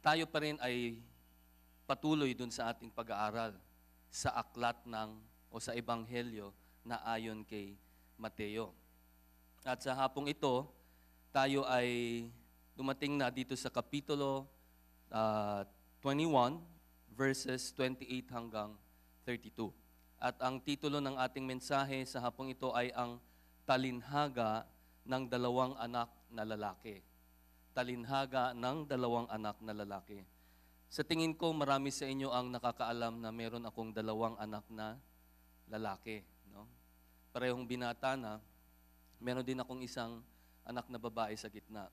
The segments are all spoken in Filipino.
tayo pa rin ay patuloy dun sa ating pag-aaral sa aklat o sa ebanghelyo na ayon kay Mateo. At sa hapong ito, tayo ay dumating na dito sa kapitulo 21, verses 28 hanggang 32. At ang titulo ng ating mensahe sa hapong ito ay ang talinhaga ng dalawang anak na lalaki. Talinhaga ng dalawang anak na lalaki. Sa tingin ko, marami sa inyo ang nakakaalam na meron akong dalawang anak na lalaki. No? Parehong binata na, meron din akong isang anak na babae sa gitna.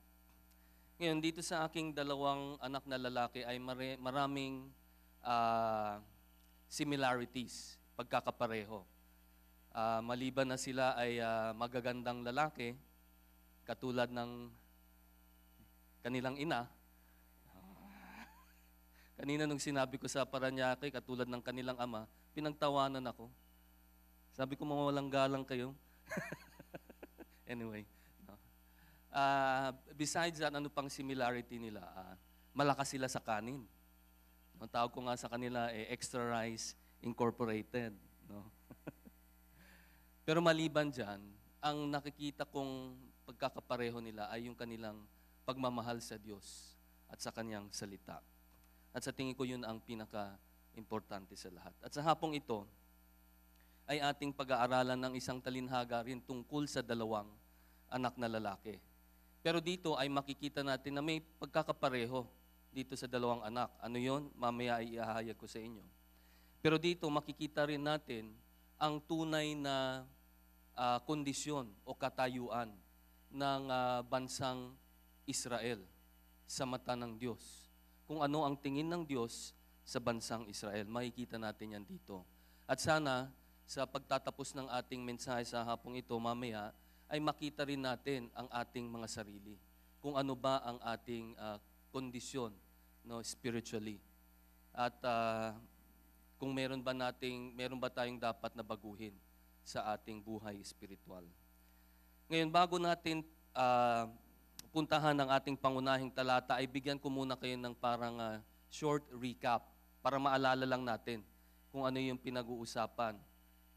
Ngayon, dito sa aking dalawang anak na lalaki ay maraming similarities, pagkakapareho. Maliban na sila ay magagandang lalaki, katulad ng kanilang ina. Kanina nung sinabi ko sa Paranaque, katulad ng kanilang ama, pinagtawanan ako. Sabi ko, mga walang galang kayo. Anyway. No. Besides that, ano pang similarity nila? Malakas sila sa kanin. Ang tawag ko nga sa kanila, Extra Rice Incorporated. No? Pero maliban dyan, ang nakikita kong pagkakapareho nila ay yung kanilang pagmamahal sa Diyos at sa Kanyang salita. At sa tingin ko yun ang pinaka-importante sa lahat. At sa hapong ito, ay ating pag-aaralan ng isang talinhaga rin tungkol sa dalawang anak na lalaki. Pero dito ay makikita natin na may pagkakapareho dito sa dalawang anak. Ano yun? Mamaya ay ihahayag ko sa inyo. Pero dito makikita rin natin ang tunay na kondisyon o katayuan ng bansang Israel sa mata ng Diyos. Kung ano ang tingin ng Diyos sa bansang Israel. Makikita natin yan dito. At sana, sa pagtatapos ng ating mensahe sa hapong ito, mamaya, ay makita rin natin ang ating mga sarili. Kung ano ba ang ating kondisyon, no, spiritually. At kung meron ba tayong dapat na baguhin sa ating buhay spiritual. Ngayon, bago natin puntahan ng ating pangunahing talata, ay bigyan ko muna kayo ng parang short recap para maalala lang natin kung ano yung pinag-uusapan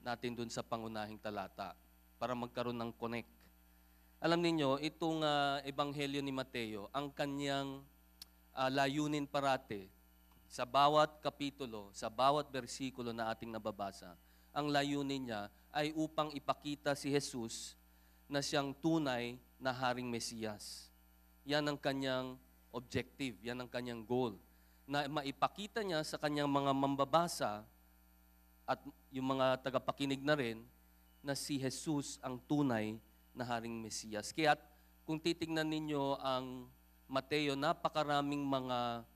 natin dun sa pangunahing talata para magkaroon ng connect. Alam niyo, itong ebanghelyo ni Mateo, ang kanyang layunin parate sa bawat kapitulo, sa bawat bersikulo na ating nababasa, ang layunin niya ay upang ipakita si Jesus na siyang tunay na Haring Mesiyas. Yan ang kanyang objective, yan ang kanyang goal. Na maipakita niya sa kanyang mga mambabasa at yung mga tagapakinig na rin na si Jesus ang tunay na Haring Mesiyas. Kaya kung titingnan ninyo ang Mateo, napakaraming mga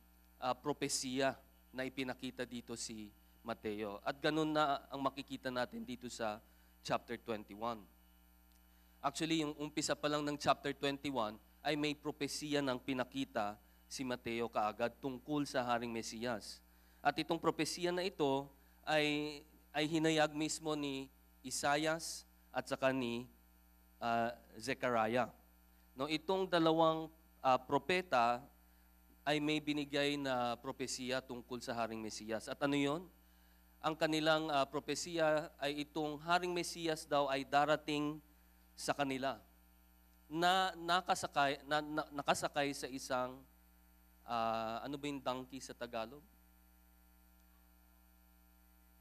propesiya na ipinakita dito si Mateo. At ganun na ang makikita natin dito sa chapter 21. Actually, yung umpisa pa lang ng chapter 21 ay may propesiya ng pinakita si Mateo kaagad tungkol sa Haring Mesiyas. At itong propesiya na ito ay hinayag mismo ni Isaias at saka ni Zechariah. No, itong dalawang propeta ay may binigay na propesiya tungkol sa Haring Mesiyas. At ano yon? Ang kanilang propesiya ay itong Haring Mesiyas daw ay darating sa kanila na nakasakay sa isang, ano ba yung donkey sa Tagalog?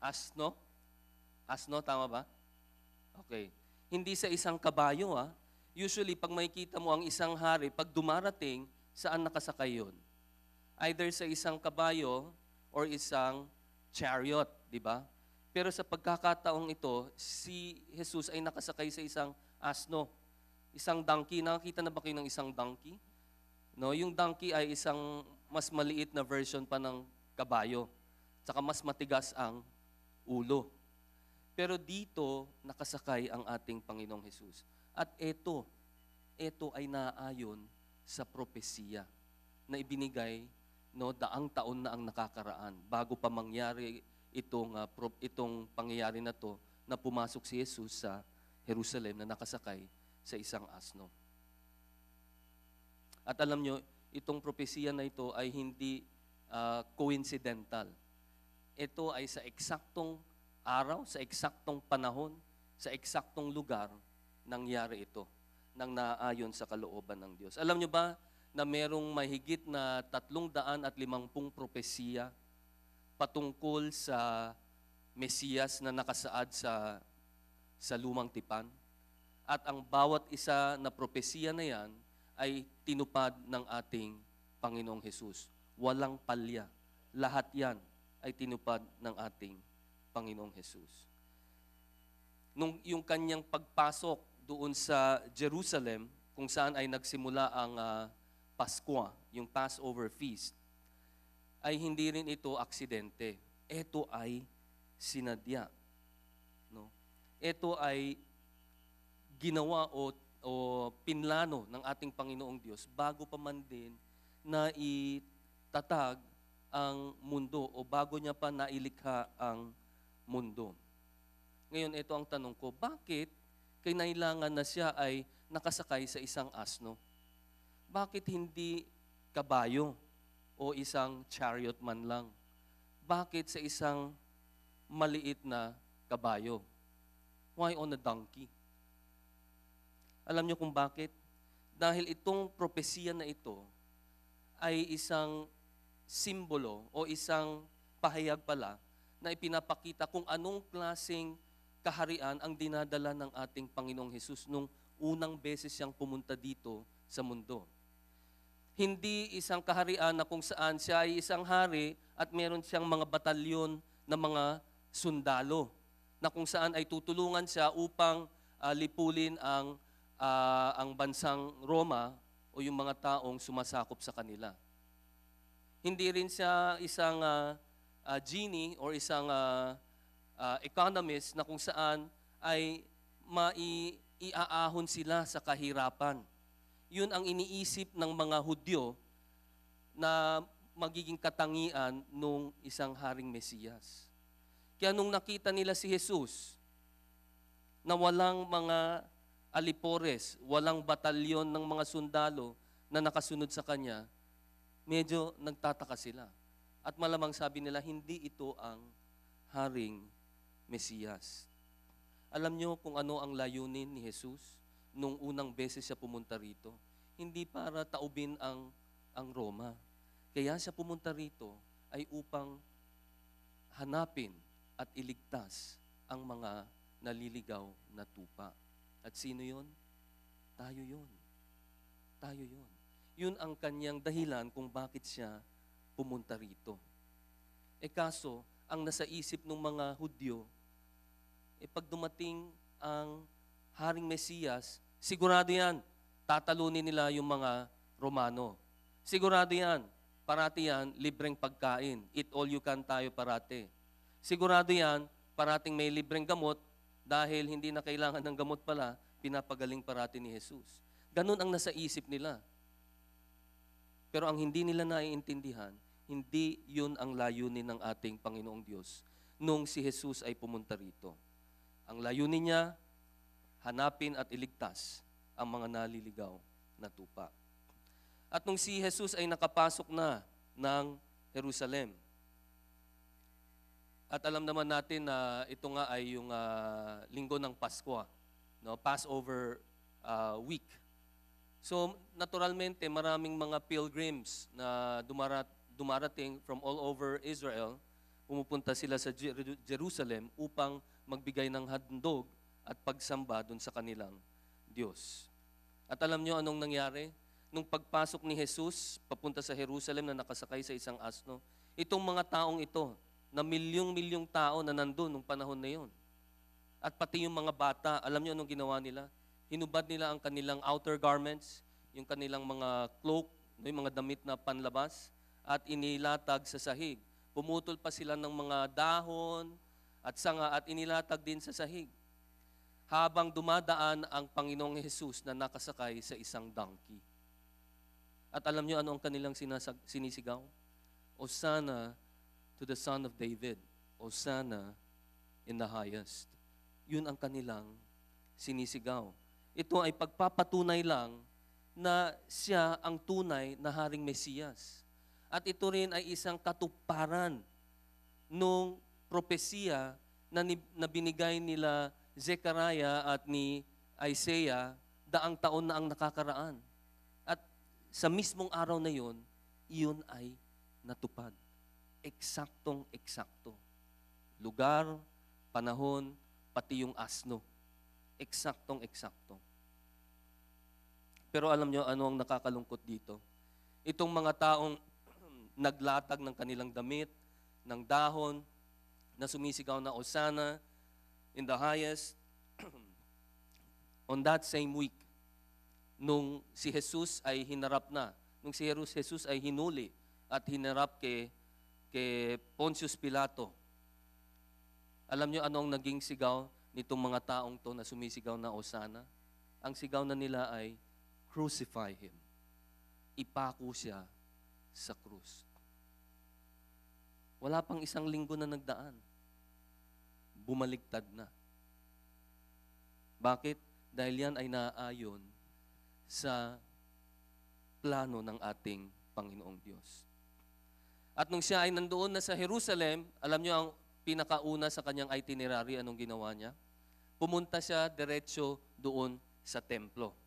Asno? Asno, tama ba? Okay. Hindi sa isang kabayo, Usually, pag makikita mo ang isang hari, pag dumarating, saan nakasakay yun? Either sa isang kabayo or isang chariot, di ba? Pero sa pagkakataong ito, si Jesus ay nakasakay sa isang asno. Isang donkey. Nakakita na ba kayo ng isang donkey? No, yung donkey ay isang mas maliit na version pa ng kabayo. Tsaka mas matigas ang ulo. Pero dito, nakasakay ang ating Panginoong Jesus. At ito ay naayon sa propesiya na ibinigay daang taon na ang nakakaraan bago pa mangyari itong pangyayari na to na pumasok si Jesus sa Jerusalem na nakasakay sa isang asno. At alam nyo, itong propesiya na ito ay hindi coincidental. Ito ay sa eksaktong araw, sa eksaktong panahon, sa eksaktong lugar nangyari ito, nang naayon sa kalooban ng Diyos. Alam nyo ba na merong mahigit na 350 propesiya patungkol sa Mesiyas na nakasaad sa Lumang Tipan? At ang bawat isa na propesiya na yan ay tinupad ng ating Panginoong Hesus. Walang palya. Lahat yan ay tinupad ng ating Panginoong Hesus. Nung yung kanyang pagpasok doon sa Jerusalem, kung saan ay nagsimula ang Paskwa, yung Passover feast, ay hindi rin ito aksidente. Ito ay sinadya. No? Ito ay ginawa o pinlano ng ating Panginoong Diyos bago pa man din na itatag ang mundo o bago niya pa nailikha ang mundo. Ngayon, ito ang tanong ko, bakit kinailangan na siya ay nakasakay sa isang asno? Bakit hindi kabayo o isang chariot man lang? Bakit sa isang maliit na kabayo? Why on a donkey? Alam niyo kung bakit? Dahil itong propesiya na ito ay isang simbolo o isang pahayag pala na ipinapakita kung anong klaseng kaharian ang dinadala ng ating Panginoong Hesus nung unang beses siyang pumunta dito sa mundo. Hindi isang kaharian na kung saan siya ay isang hari at meron siyang mga batalyon na mga sundalo na kung saan ay tutulungan siya upang lipulin ang bansang Roma o yung mga taong sumasakop sa kanila. Hindi rin siya isang genie or isang economist na kung saan ay iaahon sila sa kahirapan. Yun ang iniisip ng mga Hudyo na magiging katangian nung isang haring Mesiyas. Kaya nung nakita nila si Jesus na walang mga alipores, walang batalyon ng mga sundalo na nakasunod sa kanya, medyo nagtataka sila. At malamang sabi nila, hindi ito ang haring Mesiyas. Alam nyo kung ano ang layunin ni Jesus nung unang beses siya pumunta rito? Hindi para taubin ang Roma. Kaya siya pumunta rito ay upang hanapin at iligtas ang mga naliligaw na tupa. At sino yon? Tayo yon. Tayo yon. Yun ang kanyang dahilan kung bakit siya pumunta rito. Kaso, ang nasa isip ng mga Hudyo, pag dumating ang Haring Mesiyas, sigurado yan, tatalunin nila yung mga Romano. Sigurado yan, parati yan, libreng pagkain. Eat all you can tayo parati. Sigurado yan, parating may libreng gamot, dahil hindi na kailangan ng gamot pala, pinapagaling parati ni Jesus. Ganun ang nasa isip nila. Pero ang hindi nila naiintindihan, hindi yun ang layunin ng ating Panginoong Diyos nung si Jesus ay pumunta rito. Ang layunin niya, hanapin at iligtas ang mga naliligaw na tupa. At nung si Jesus ay nakapasok na ng Jerusalem, at alam naman natin na ito nga ay yung linggo ng Paskwa, no? Passover week. So, naturalmente, maraming mga pilgrims na dumarating from all over Israel, pumupunta sila sa Jerusalem upang magbigay ng handog at pagsamba dun sa kanilang Diyos. At alam nyo anong nangyari? Nung pagpasok ni Jesus, papunta sa Jerusalem na nakasakay sa isang asno, itong mga taong ito, na milyong-milyong tao na nandun nung panahon na yun. At pati yung mga bata, alam nyo anong ginawa nila? Hinubad nila ang kanilang outer garments, yung kanilang mga cloak, yung mga damit na panlabas, at inilatag sa sahig. Pumutol pa sila ng mga dahon at sanga at inilatag din sa sahig. Habang dumadaan ang Panginoong Jesus na nakasakay sa isang donkey. At alam nyo ano ang kanilang sinisigaw? Hosanna to the Son of David. Hosanna in the highest. Yun ang kanilang sinisigaw. Ito ay pagpapatunay lang na siya ang tunay na Haring Mesiyas. At ito rin ay isang katuparan nung propesiya na binigay nila Zechariah at ni Isaiah daang taon na ang nakakaraan. At sa mismong araw na yon, iyon ay natupad. Eksaktong-eksakto. Lugar, panahon, pati yung asno. Eksaktong-eksakto. Pero alam nyo, ano ang nakakalungkot dito? Itong mga taong naglatag ng kanilang damit, ng dahon, na sumisigaw na Hosanna in the highest, on that same week, nung si Jesus ay hinarap na, nung si Jesus ay hinuli at hinarap kay Pontius Pilato, alam nyo ano ang naging sigaw nitong mga taong to na sumisigaw na Hosanna? Ang sigaw na nila ay, crucify Him. Ipako siya sa krus. Wala pang isang linggo na nagdaan. Bumaligtad na. Bakit? Dahil yan ay naaayon sa plano ng ating Panginoong Diyos. At nung siya ay nandoon na sa Jerusalem, alam niyo ang pinakauna sa kanyang itinerary, anong ginawa niya? Pumunta siya diretso doon sa templo.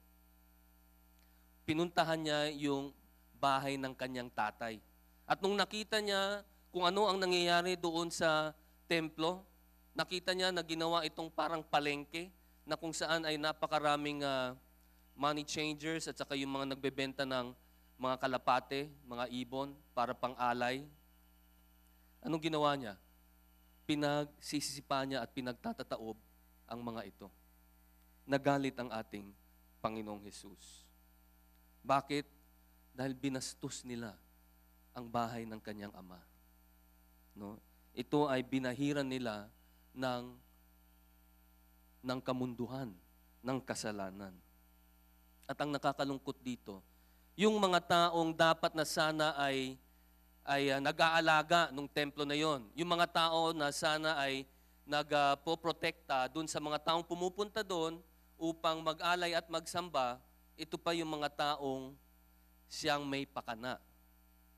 Pinuntahan niya yung bahay ng kanyang tatay. At nung nakita niya kung ano ang nangyayari doon sa templo, nakita niya na ginawa itong parang palengke na kung saan ay napakaraming money changers at saka yung mga nagbebenta ng mga kalapate, mga ibon para pang-alay. Anong ginawa niya? Pinagsisisipa niya at pinagtatataob ang mga ito. Nagalit ang ating Panginoong Jesus. Bakit? Dahil binastos nila ang bahay ng kanyang ama. No? Ito ay binahiran nila ng kamunduhan, ng kasalanan. At ang nakakalungkot dito, yung mga taong dapat na sana ay nag-aalaga ng templo na yon, yung mga tao na sana ay nagpoprotekta dun sa mga taong pumupunta doon upang mag-alay at magsamba, ito pa yung mga taong siyang may pakana.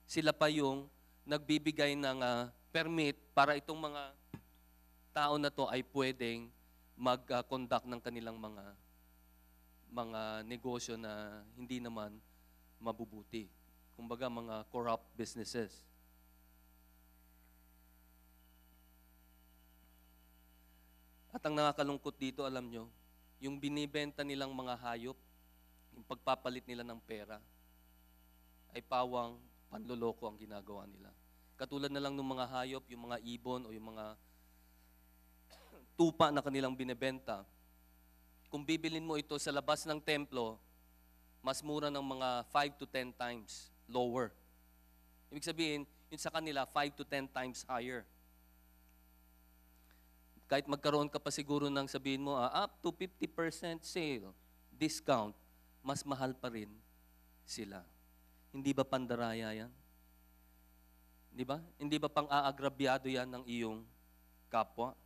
Sila pa yung nagbibigay ng permit para itong mga tao na to ay pwedeng mag-conduct ng kanilang mga negosyo na hindi naman mabubuti. Kumbaga mga corrupt businesses. At ang nakakalungkot dito, alam nyo, yung binibenta nilang mga hayop, yung pagpapalit nila ng pera, ay pawang panloloko ang ginagawa nila. Katulad na lang ng mga hayop, yung mga ibon o yung mga tupa na kanilang binibenta. Kung bibilin mo ito sa labas ng templo, mas mura ng mga 5 to 10 times lower. Ibig sabihin, yun sa kanila, 5 to 10 times higher. Kahit magkaroon ka pa siguro ng sabihin mo, up to 50% sale, discount, mas mahal pa rin sila. Hindi ba pandaraya yan? Di ba? Hindi ba pang-aagrabyado yan ng iyong kapwa?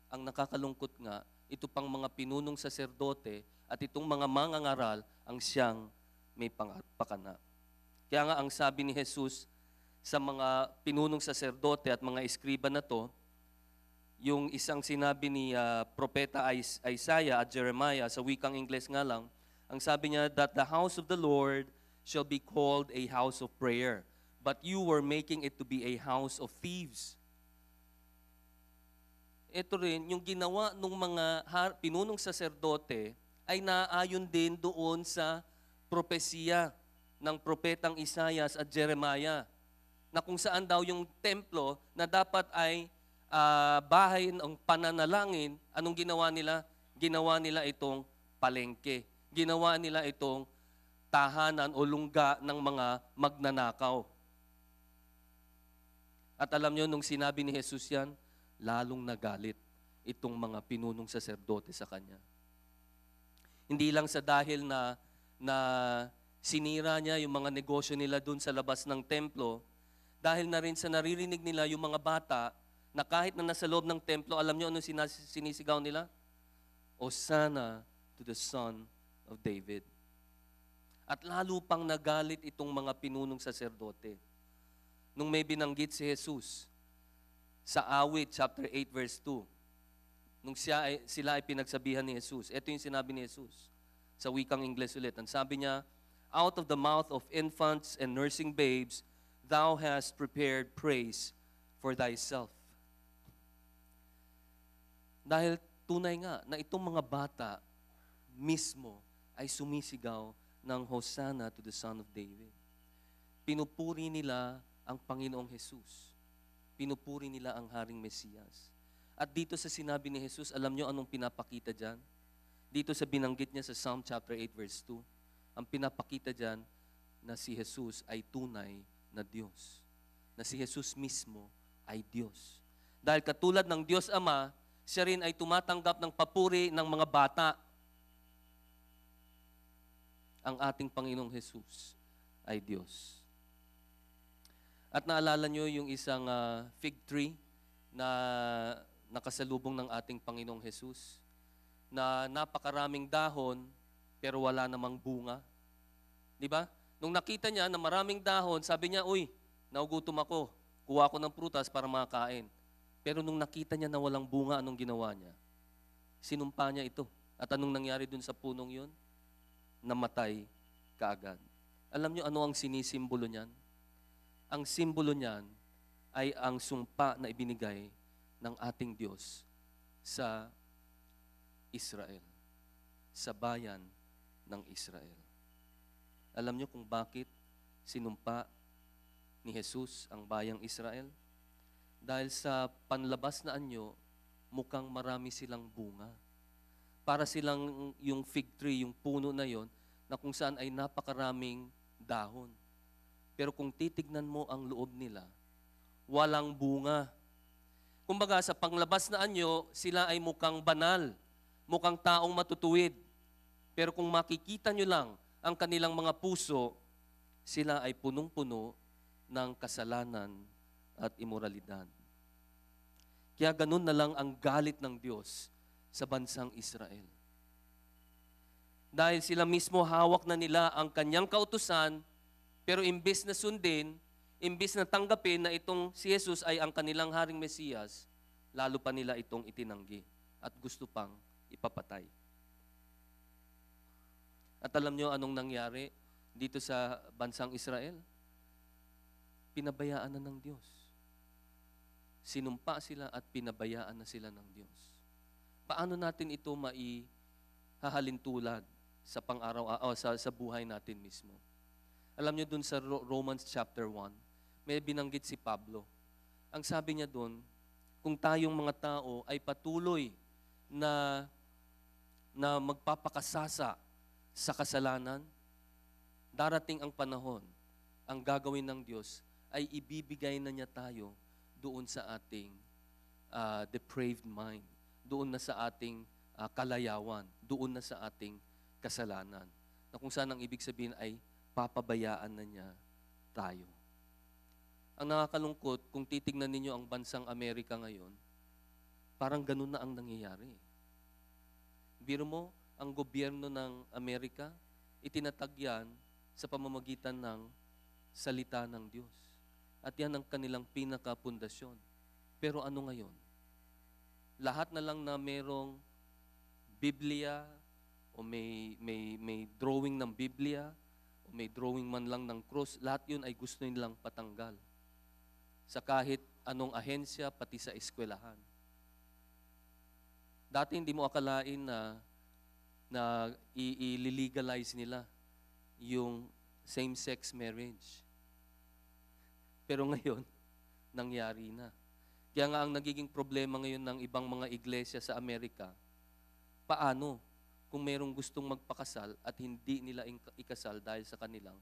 Ang nakakalungkot nga, ito pang mga pinunong saserdote at itong mga mangangaral ang siyang may pakana. Kaya nga ang sabi ni Jesus sa mga pinunong saserdote at mga eskriba na to, yung isang sinabi ni Propeta Isaiah at Jeremiah, sa wikang Ingles nga lang, ang sabi niya, that the house of the Lord shall be called a house of prayer, but you were making it to be a house of thieves. Ito rin, yung ginawa ng mga pinunong saserdote ay naayon din doon sa propesiya ng propetang Isaiah at Jeremiah, na kung saan daw yung templo na dapat ay bahay ng pananalangin, anong ginawa nila? Ginawa nila itong palengke. Ginawa nila itong tahanan o lungga ng mga magnanakaw. At alam nyo, nung sinabi ni Jesus yan, lalong nagalit itong mga pinunong saserdote sa kanya. Hindi lang sa dahil na sinira niya yung mga negosyo nila dun sa labas ng templo, dahil na rin sa naririnig nila yung mga bata na kahit na nasa loob ng templo, alam nyo ano sinisigaw nila? Hosanna to the Son of David. At lalo pang nagalit itong mga pinunong saserdote. Nung may binanggit si Jesus sa Awit chapter 8 verse 2, nung sila ay pinagsabihan ni Jesus, ito yung sinabi ni Jesus sa wikang Ingles ulit. Ang sabi niya, out of the mouth of infants and nursing babes, thou hast prepared praise for thyself. Dahil tunay nga na itong mga bata mismo ay sumisigaw ng Hosanna to the Son of David. Pinupuri nila ang Panginoong Jesus. Pinupuri nila ang Haring Mesiyas. At dito sa sinabi ni Jesus, alam nyo anong pinapakita dyan? Dito sa binanggit niya sa Psalm chapter 8 verse 2, ang pinapakita dyan na si Jesus ay tunay na Diyos. Na si Jesus mismo ay Diyos. Dahil katulad ng Diyos Ama, siya rin ay tumatanggap ng papuri ng mga bata. Ang ating Panginoong Jesus ay Diyos. At naalala nyo yung isang fig tree na nakasalubong ng ating Panginoong Jesus na napakaraming dahon pero wala namang bunga. Di ba? Nung nakita niya na maraming dahon, sabi niya, uy, naugutom ako. Kuha ko ng prutas para makakain. Pero nung nakita niya na walang bunga, anong ginawa niya? Sinumpa niya ito. At anong nangyari dun sa punong yun? Namatay kaagad. Alam niyo ano ang sinisimbolo niyan? Ang simbolo niyan ay ang sumpa na ibinigay ng ating Diyos sa Israel, sa bayan ng Israel. Alam niyo kung bakit sinumpa ni Jesus ang bayang Israel? Dahil sa panlabas na anyo, mukhang marami silang bunga. Para silang yung fig tree, yung puno na yon, na kung saan ay napakaraming dahon. Pero kung titignan mo ang loob nila, walang bunga. Kumbaga sa panglabas na anyo, sila ay mukhang banal, mukhang taong matutuwid. Pero kung makikita nyo lang ang kanilang mga puso, sila ay punong-puno ng kasalanan at imoralidad. Kaya ganun na lang ang galit ng Diyos sa bansang Israel. Dahil sila mismo hawak na nila ang kanyang kautusan, pero imbes na sundin, imbes na tanggapin na itong si Jesus ay ang kanilang Haring Mesiyas, lalo pa nila itong itinanggi at gusto pang ipapatay. At alam nyo anong nangyari dito sa bansang Israel? Pinabayaan na ng Diyos. Sinumpa sila at pinabayaan na sila ng Diyos. Paano natin ito maihahalintulad sa pang-araw sa buhay natin mismo? Alam niyo dun sa Romans chapter 1, may binanggit si Pablo. Ang sabi niya dun, kung tayong mga tao ay patuloy na magpapakasasa sa kasalanan, darating ang panahon, ang gagawin ng Diyos ay ibibigay na niya tayo doon sa ating depraved mind, doon na sa ating kalayawan, doon na sa ating kasalanan. Na kung saan ang ibig sabihin ay papabayaan na niya tayo. Ang nakakalungkot, kung titignan ninyo ang bansang Amerika ngayon, parang ganun na ang nangyayari. Biro mo, ang gobyerno ng Amerika, itinatag yan sa pamamagitan ng salita ng Diyos. At yan ang kanilang pinakapundasyon. Pero ano ngayon? Lahat na lang na merong Biblia, o may drawing ng Biblia, o may drawing man lang ng cross, lahat yun ay gusto nilang patanggal. Sa kahit anong ahensya, pati sa eskwelahan. Dati hindi mo akalain na i-legalize nila yung same-sex marriage. Pero ngayon, nangyari na. Kaya nga ang nagiging problema ngayon ng ibang mga iglesia sa Amerika, paano kung mayroong gustong magpakasal at hindi nila ikasal dahil sa kanilang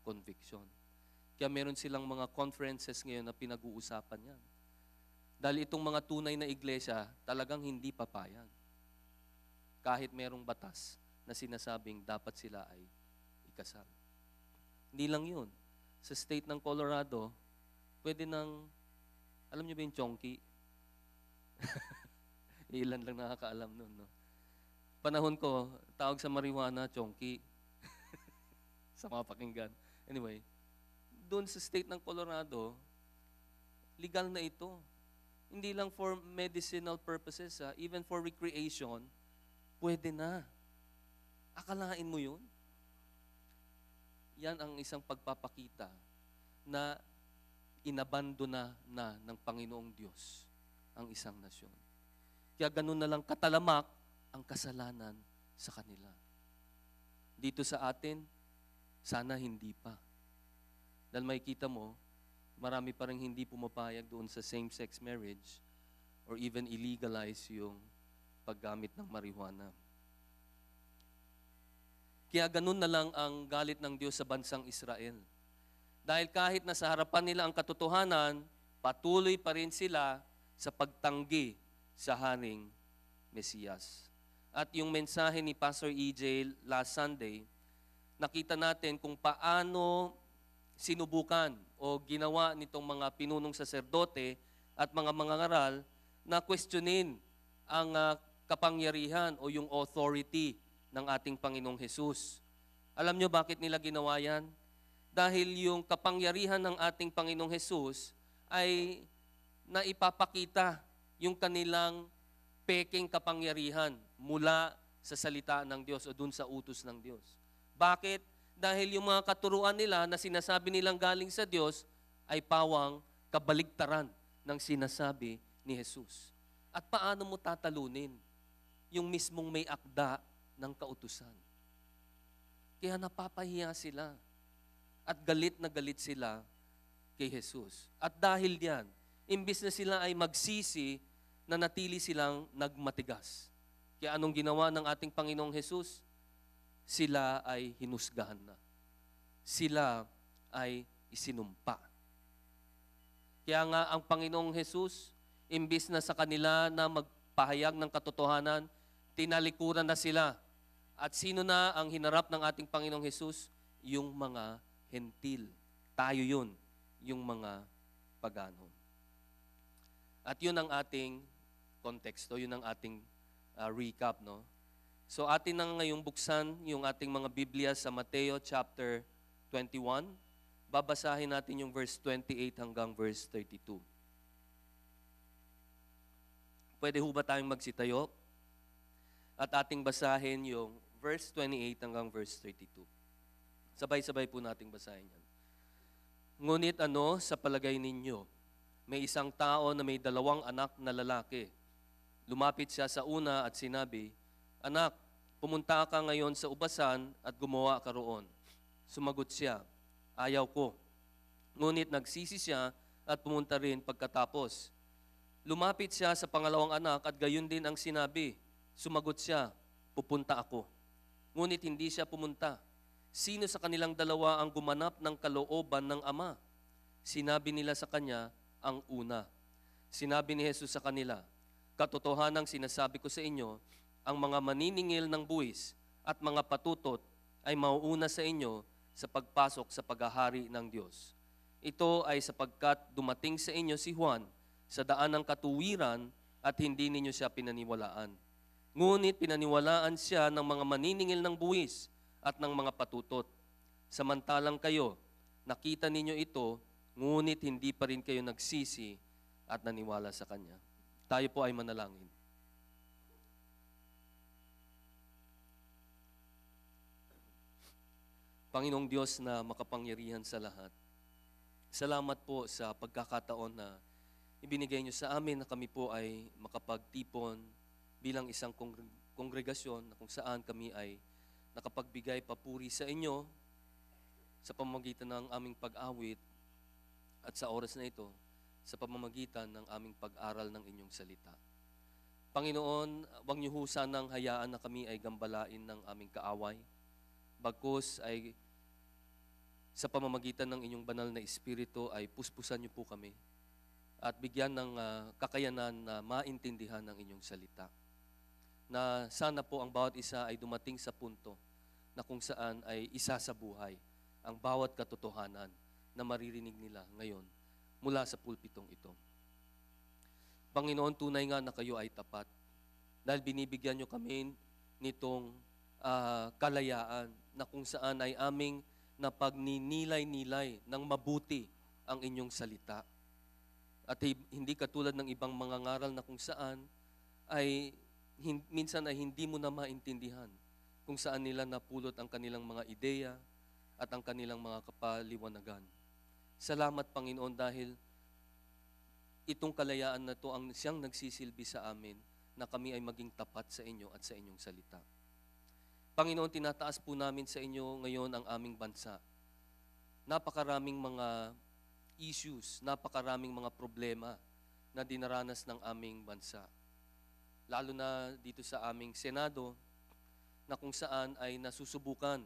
conviction? Kaya meron silang mga conferences ngayon na pinag-uusapan yan. Dahil itong mga tunay na iglesia, talagang hindi papayag. Kahit merong batas na sinasabing dapat sila ay ikasal. Hindi lang yun. Sa state ng Colorado, pwede nang, alam niyo ba yung chonky? Ilan lang nakakaalam nun, no? Panahon ko, tawag sa marijuana, chonky. sa mga pakinggan. Anyway, doon sa state ng Colorado, legal na ito. Hindi lang for medicinal purposes, even for recreation, pwede na. Akalain mo yun? Yan ang isang pagpapakita na inabandona na ng Panginoong Diyos ang isang nasyon. Kaya ganun na lang katalamak ang kasalanan sa kanila. Dito sa atin, sana hindi pa. Dahil makikita mo, marami pa rin hindi pumapayag doon sa same-sex marriage or even illegalize yung paggamit ng marijuana. Kaya ganun na lang ang galit ng Diyos sa bansang Israel. Dahil kahit nasa harapan nila ang katotohanan, patuloy pa rin sila sa pagtanggi sa Haring Mesiyas. At yung mensahe ni Pastor EJ last Sunday, nakita natin kung paano sinubukan o ginawa nitong mga pinunong saserdote at mga mangangaral na questionin ang kapangyarihan o yung authority ng ating Panginoong Hesus. Alam nyo bakit nila ginawa yan? Dahil yung kapangyarihan ng ating Panginoong Hesus ay naipapakita yung kanilang peking kapangyarihan mula sa salita ng Diyos o dun sa utos ng Diyos. Bakit? Dahil yung mga katuruan nila na sinasabi nilang galing sa Diyos ay pawang kabaligtaran ng sinasabi ni Jesus. At paano mo tatalunin yung mismong may akda ng kautusan? Kaya napapahiya sila at galit na galit sila kay Jesus. At dahil diyan, imbis na sila ay magsisi, na natili silang nagmatigas. Kaya anong ginawa ng ating Panginoong Jesus? Sila ay hinusgahan na. Sila ay isinumpa. Kaya nga ang Panginoong Jesus, imbis na sa kanila na magpahayag ng katotohanan, tinalikuran na sila. At sino na ang hinarap ng ating Panginoong Jesus? Yung mga hentil. Tayo yun, yung mga pagano. At yun ang ating konteksto, yun ang ating recap, no? So atin nang ngayong buksan yung ating mga Biblia sa Mateo chapter 21. Babasahin natin yung verse 28 hanggang verse 32. Pwede ho ba tayong magsitayo? At ating basahin yung verse 28 hanggang verse 32. Sabay-sabay po nating basahin yan. Ngunit sa palagay ninyo, may isang tao na may 2 anak na lalaki. Lumapit siya sa una at sinabi, "Anak, pumunta ka ngayon sa ubasan at gumawa ka roon." Sumagot siya, "Ayaw ko." Ngunit nagsisi siya at pumunta rin pagkatapos. Lumapit siya sa pangalawang anak at gayon din ang sinabi. Sumagot siya, "Pupunta ako." Ngunit hindi siya pumunta. Sino sa kanilang dalawa ang gumanap ng kalooban ng ama? Sinabi nila sa kanya, ang una. Sinabi ni Jesus sa kanila, "Katotohanang sinasabi ko sa inyo, ang mga maniningil ng buwis at mga patutot ay mauuna sa inyo sa pagpasok sa paghahari ng Diyos. Ito ay sapagkat dumating sa inyo si Juan sa daan ng katuwiran at hindi ninyo siya pinaniwalaan. Ngunit pinaniwalaan siya ng mga maniningil ng buwis at ng mga patutot. Samantalang kayo, nakita ninyo ito, ngunit hindi pa rin kayo nagsisi at naniwala sa Kanya." Tayo po ay manalangin. Panginoong Diyos na makapangyarihan sa lahat, salamat po sa pagkakataon na ibinigay niyo sa amin na kami po ay makapagtipon bilang isang kongregasyon na kung saan kami ay nakapagbigay papuri sa inyo sa pamamagitan ng aming pag-awit at sa oras na ito, sa pamamagitan ng aming pag-aral ng inyong salita. Panginoon, huwag niyo sanang hayaan na kami ay gambalain ng aming kaaway. Bagkus ay sa pamamagitan ng inyong banal na Espiritu ay puspusan niyo po kami at bigyan ng kakayanan na maintindihan ng inyong salita. Na sana po ang bawat isa ay dumating sa punto na kung saan ay isa sa buhay ang bawat katotohanan na maririnig nila ngayon mula sa pulpitong ito. Panginoon, tunay nga na kayo ay tapat dahil binibigyan nyo kami nitong kalayaan na kung saan ay aming na pagninilay-nilay ng mabuti ang inyong salita. At hindi katulad ng ibang mga ngaral na kung saan ay minsan ay hindi mo na maintindihan kung saan nila napulot ang kanilang mga ideya at ang kanilang mga kapaliwanagan. Salamat, Panginoon, dahil itong kalayaan na ito ang siyang nagsisilbi sa amin na kami ay maging tapat sa inyo at sa inyong salita. Panginoon, tinataas po namin sa inyo ngayon ang aming bansa. Napakaraming mga issues, napakaraming mga problema na dinaranas ng aming bansa. Lalo na dito sa aming Senado, na kung saan ay nasusubukan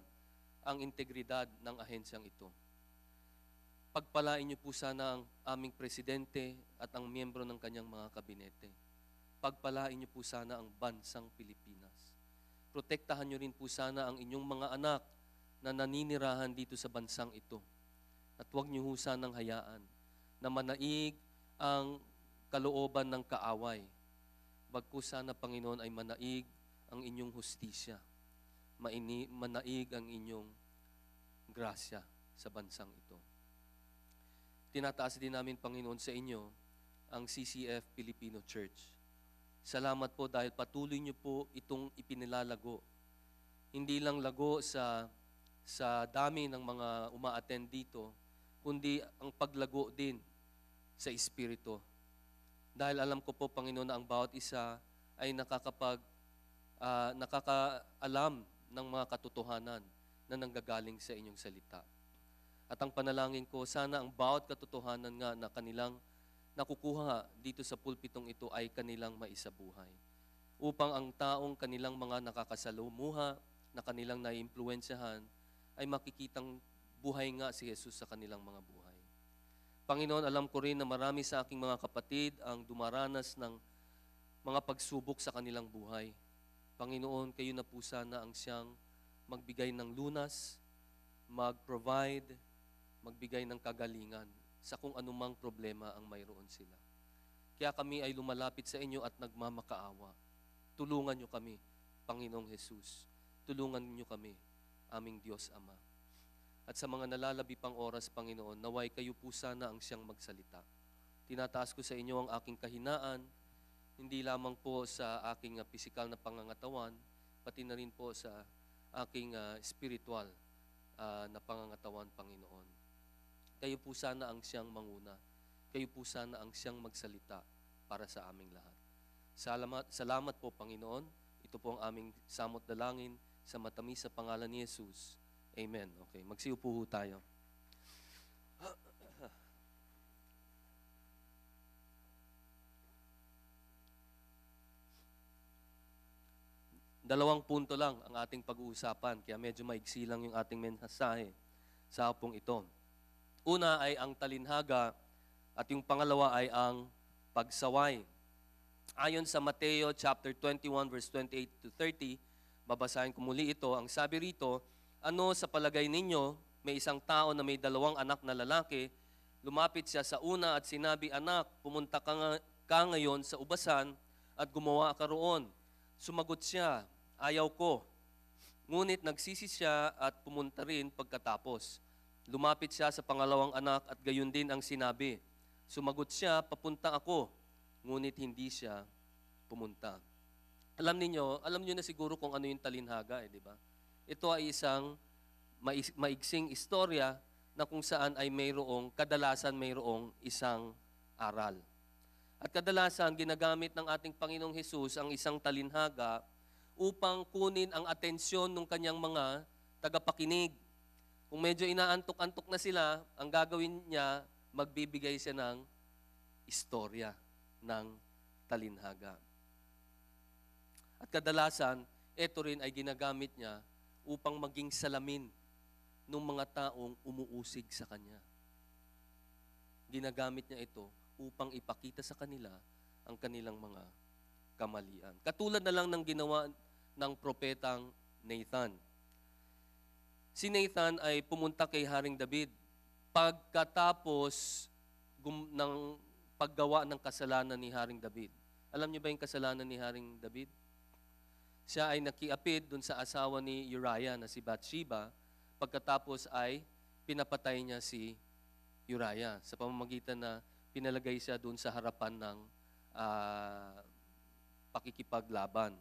ang integridad ng ahensyang ito. Pagpalain niyo po sana ang aming presidente at ang miyembro ng kanyang mga kabinete. Pagpalain niyo po sana ang bansang Pilipinas. Protektahan niyo rin po sana ang inyong mga anak na naninirahan dito sa bansang ito. At huwag niyo ho sanang hayaan na manaig ang kalooban ng kaaway. Bagkus sana, Panginoon, ay manaig ang inyong hustisya. Manaig ang inyong grasya sa bansang ito. Tinataas din namin, Panginoon, sa inyo ang CCF Filipino Church. Salamat po dahil patuloy niyo po itong ipinilalago. Hindi lang lago sa dami ng mga uma-attend dito, kundi ang paglago din sa Espiritu. Dahil alam ko po, Panginoon, na ang bawat isa ay nakakaalam ng mga katotohanan na nanggagaling sa inyong salita. At ang panalangin ko, sana ang bawat katotohanan nga na kanilang nakukuha dito sa pulpitong ito ay kanilang maisabuhay. Upang ang taong kanilang mga nakakasalumuha, na kanilang naiimpluwensyahan, ay makikitang buhay nga si Jesus sa kanilang mga buhay. Panginoon, alam ko rin na marami sa aking mga kapatid ang dumaranas ng mga pagsubok sa kanilang buhay. Panginoon, kayo na po sana ang siyang magbigay ng lunas, mag-provide, magbigay ng kagalingan sa kung anumang problema ang mayroon sila. Kaya kami ay lumalapit sa inyo at nagmamakaawa. Tulungan niyo kami, Panginoong Jesus. Tulungan niyo kami, aming Diyos Ama. At sa mga nalalabi pang oras, Panginoon, naway kayo po sana ang siyang magsalita. Tinataas ko sa inyo ang aking kahinaan, hindi lamang po sa aking pisikal na pangangatawan, pati na rin po sa aking spiritual na pangangatawan, Panginoon. Kayo po sana ang siyang manguna. Kayo po sana ang siyang magsalita para sa aming lahat. Salamat po, Panginoon. Ito po ang aming samot dalangin sa matamis sa pangalan ni Jesus. Amen. Okay, magsiupo ho tayo. Dalawang punto lang ang ating pag-uusapan, kaya medyo maigsi lang yung ating mensahe sa hapong ito. Una ay ang talinhaga at yung pangalawa ay ang pagsaway. Ayon sa Mateo chapter 21 verse 28 to 30, babasahin ko muli ito. Ang sabi rito, ano sa palagay ninyo, may isang tao na may 2 anak na lalaki, lumapit siya sa una at sinabi, anak, pumunta ka ngayon sa ubasan at gumawa ka roon. Sumagot siya, ayaw ko. Ngunit nagsisi siya at pumunta rin pagkatapos. Lumapit siya sa pangalawang anak at gayon din ang sinabi. Sumagot siya, papunta ako. Ngunit hindi siya pumunta. Alam niyo na siguro kung ano yung talinhaga, di ba? Ito ay isang maigsing istorya na kung saan ay kadalasan mayroong isang aral. At kadalasan ginagamit ng ating Panginoong Hesus ang isang talinhaga upang kunin ang atensyon ng kanyang mga tagapakinig. Kung medyo inaantok-antok na sila, ang gagawin niya, magbibigay siya ng istorya ng talinhaga. At kadalasan, ito rin ay ginagamit niya upang maging salamin ng mga taong umuusig sa kanya. Ginagamit niya ito upang ipakita sa kanila ang kanilang mga kamalian. Katulad na lang ng ginawa ng propetang Nathan. Si Nathan ay pumunta kay Haring David pagkatapos ng paggawa ng kasalanan ni Haring David. Alam niyo ba yung kasalanan ni Haring David? Siya ay nakiapid dun sa asawa ni Uriah na si Bathsheba pagkatapos ay pinapatay niya si Uriah sa pamamagitan na pinalagay siya doon sa harapan ng pakikipaglaban.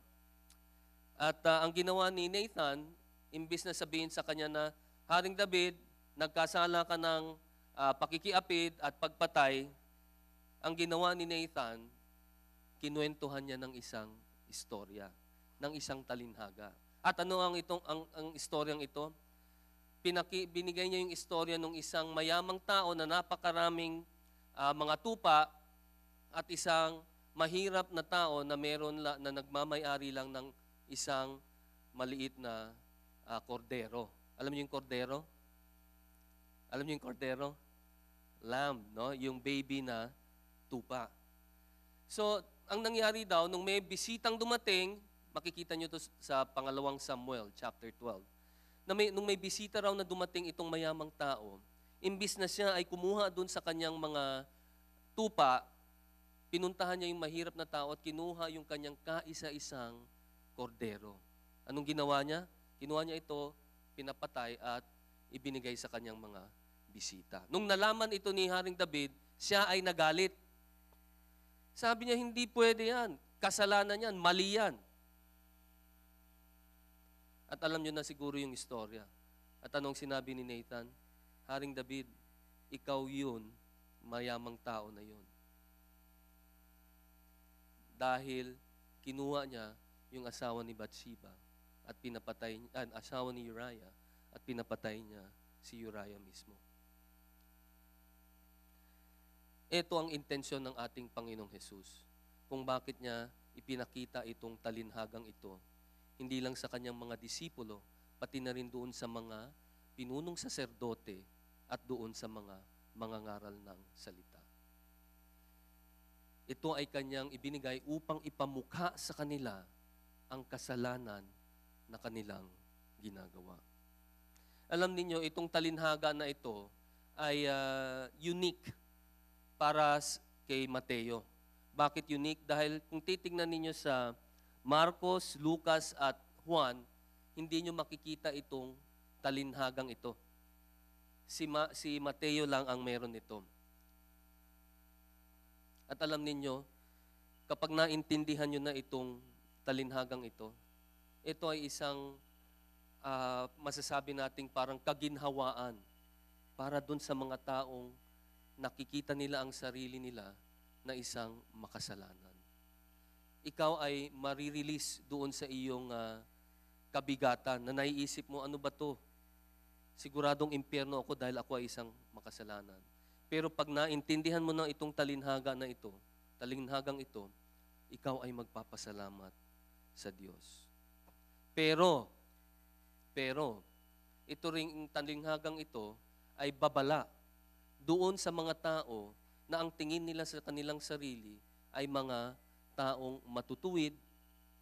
At ang ginawa ni Nathan, imbis na sabihin sa kanya na, Haring David, nagkasala ka ng pakikiapid at pagpatay, ang ginawa ni Nathan, kinuwentuhan niya ng isang istorya, ng isang talinhaga. At ano ang istoryang ito? Binigay niya yung istorya ng isang mayamang tao na napakaraming mga tupa at isang mahirap na tao na na nagmamay-ari lang ng isang maliit na kordero. Alam niyo yung kordero? Alam niyo yung kordero? Lamb, no? Yung baby na tupa. So, ang nangyari daw, nung may bisitang dumating, makikita niyo to sa pangalawang Samuel, chapter 12, nung may bisita raw na dumating itong mayamang tao, imbis na siya ay kumuha doon sa kanyang mga tupa, pinuntahan niya yung mahirap na tao at kinuha yung kanyang kaisa-isang kordero. Anong ginawa niya? Kinuha niya ito, pinapatay at ibinigay sa kanyang mga bisita. Nung nalaman ito ni Haring David, siya ay nagalit. Sabi niya, hindi pwede yan. Kasalanan yan, mali yan. At alam niyo na siguro yung istorya. At anong sinabi ni Nathan? Haring David, ikaw yun, mayamang tao na yun. Dahil kinuha niya yung asawa ni Bathsheba at pinapatay asawa ni Uriah at pinapatay niya si Uriah mismo. Ito ang intensyon ng ating Panginoong Hesus. Kung bakit niya ipinakita itong talinhagang ito, hindi lang sa kanyang mga disipulo, pati na rin doon sa mga pinunong saserdote at doon sa mga mangangaral ng salita. Ito ay kanyang ibinigay upang ipamukha sa kanila ang kasalanan na kanilang ginagawa. Alam niyo, itong talinhaga na ito ay unique para kay Mateo. Bakit unique? Dahil kung titingnan ninyo sa Marcos, Lucas at Juan, hindi nyo makikita itong talinhagang ito. Si Mateo lang ang meron nito. At alam ninyo, kapag naintindihan nyo na itong talinhagang ito ay isang masasabi nating parang kaginhawaan para dun sa mga taong nakikita nila ang sarili nila na isang makasalanan. Ikaw ay marirelease doon sa iyong kabigatan na naiisip mo, ano ba to? Siguradong impyerno ako dahil ako ay isang makasalanan. Pero pag naintindihan mo na itong talinhagang ito, ikaw ay magpapasalamat sa Diyos. Pero, ito ring talinghagang ito ay babala doon sa mga tao na ang tingin nila sa kanilang sarili ay mga taong matutuwid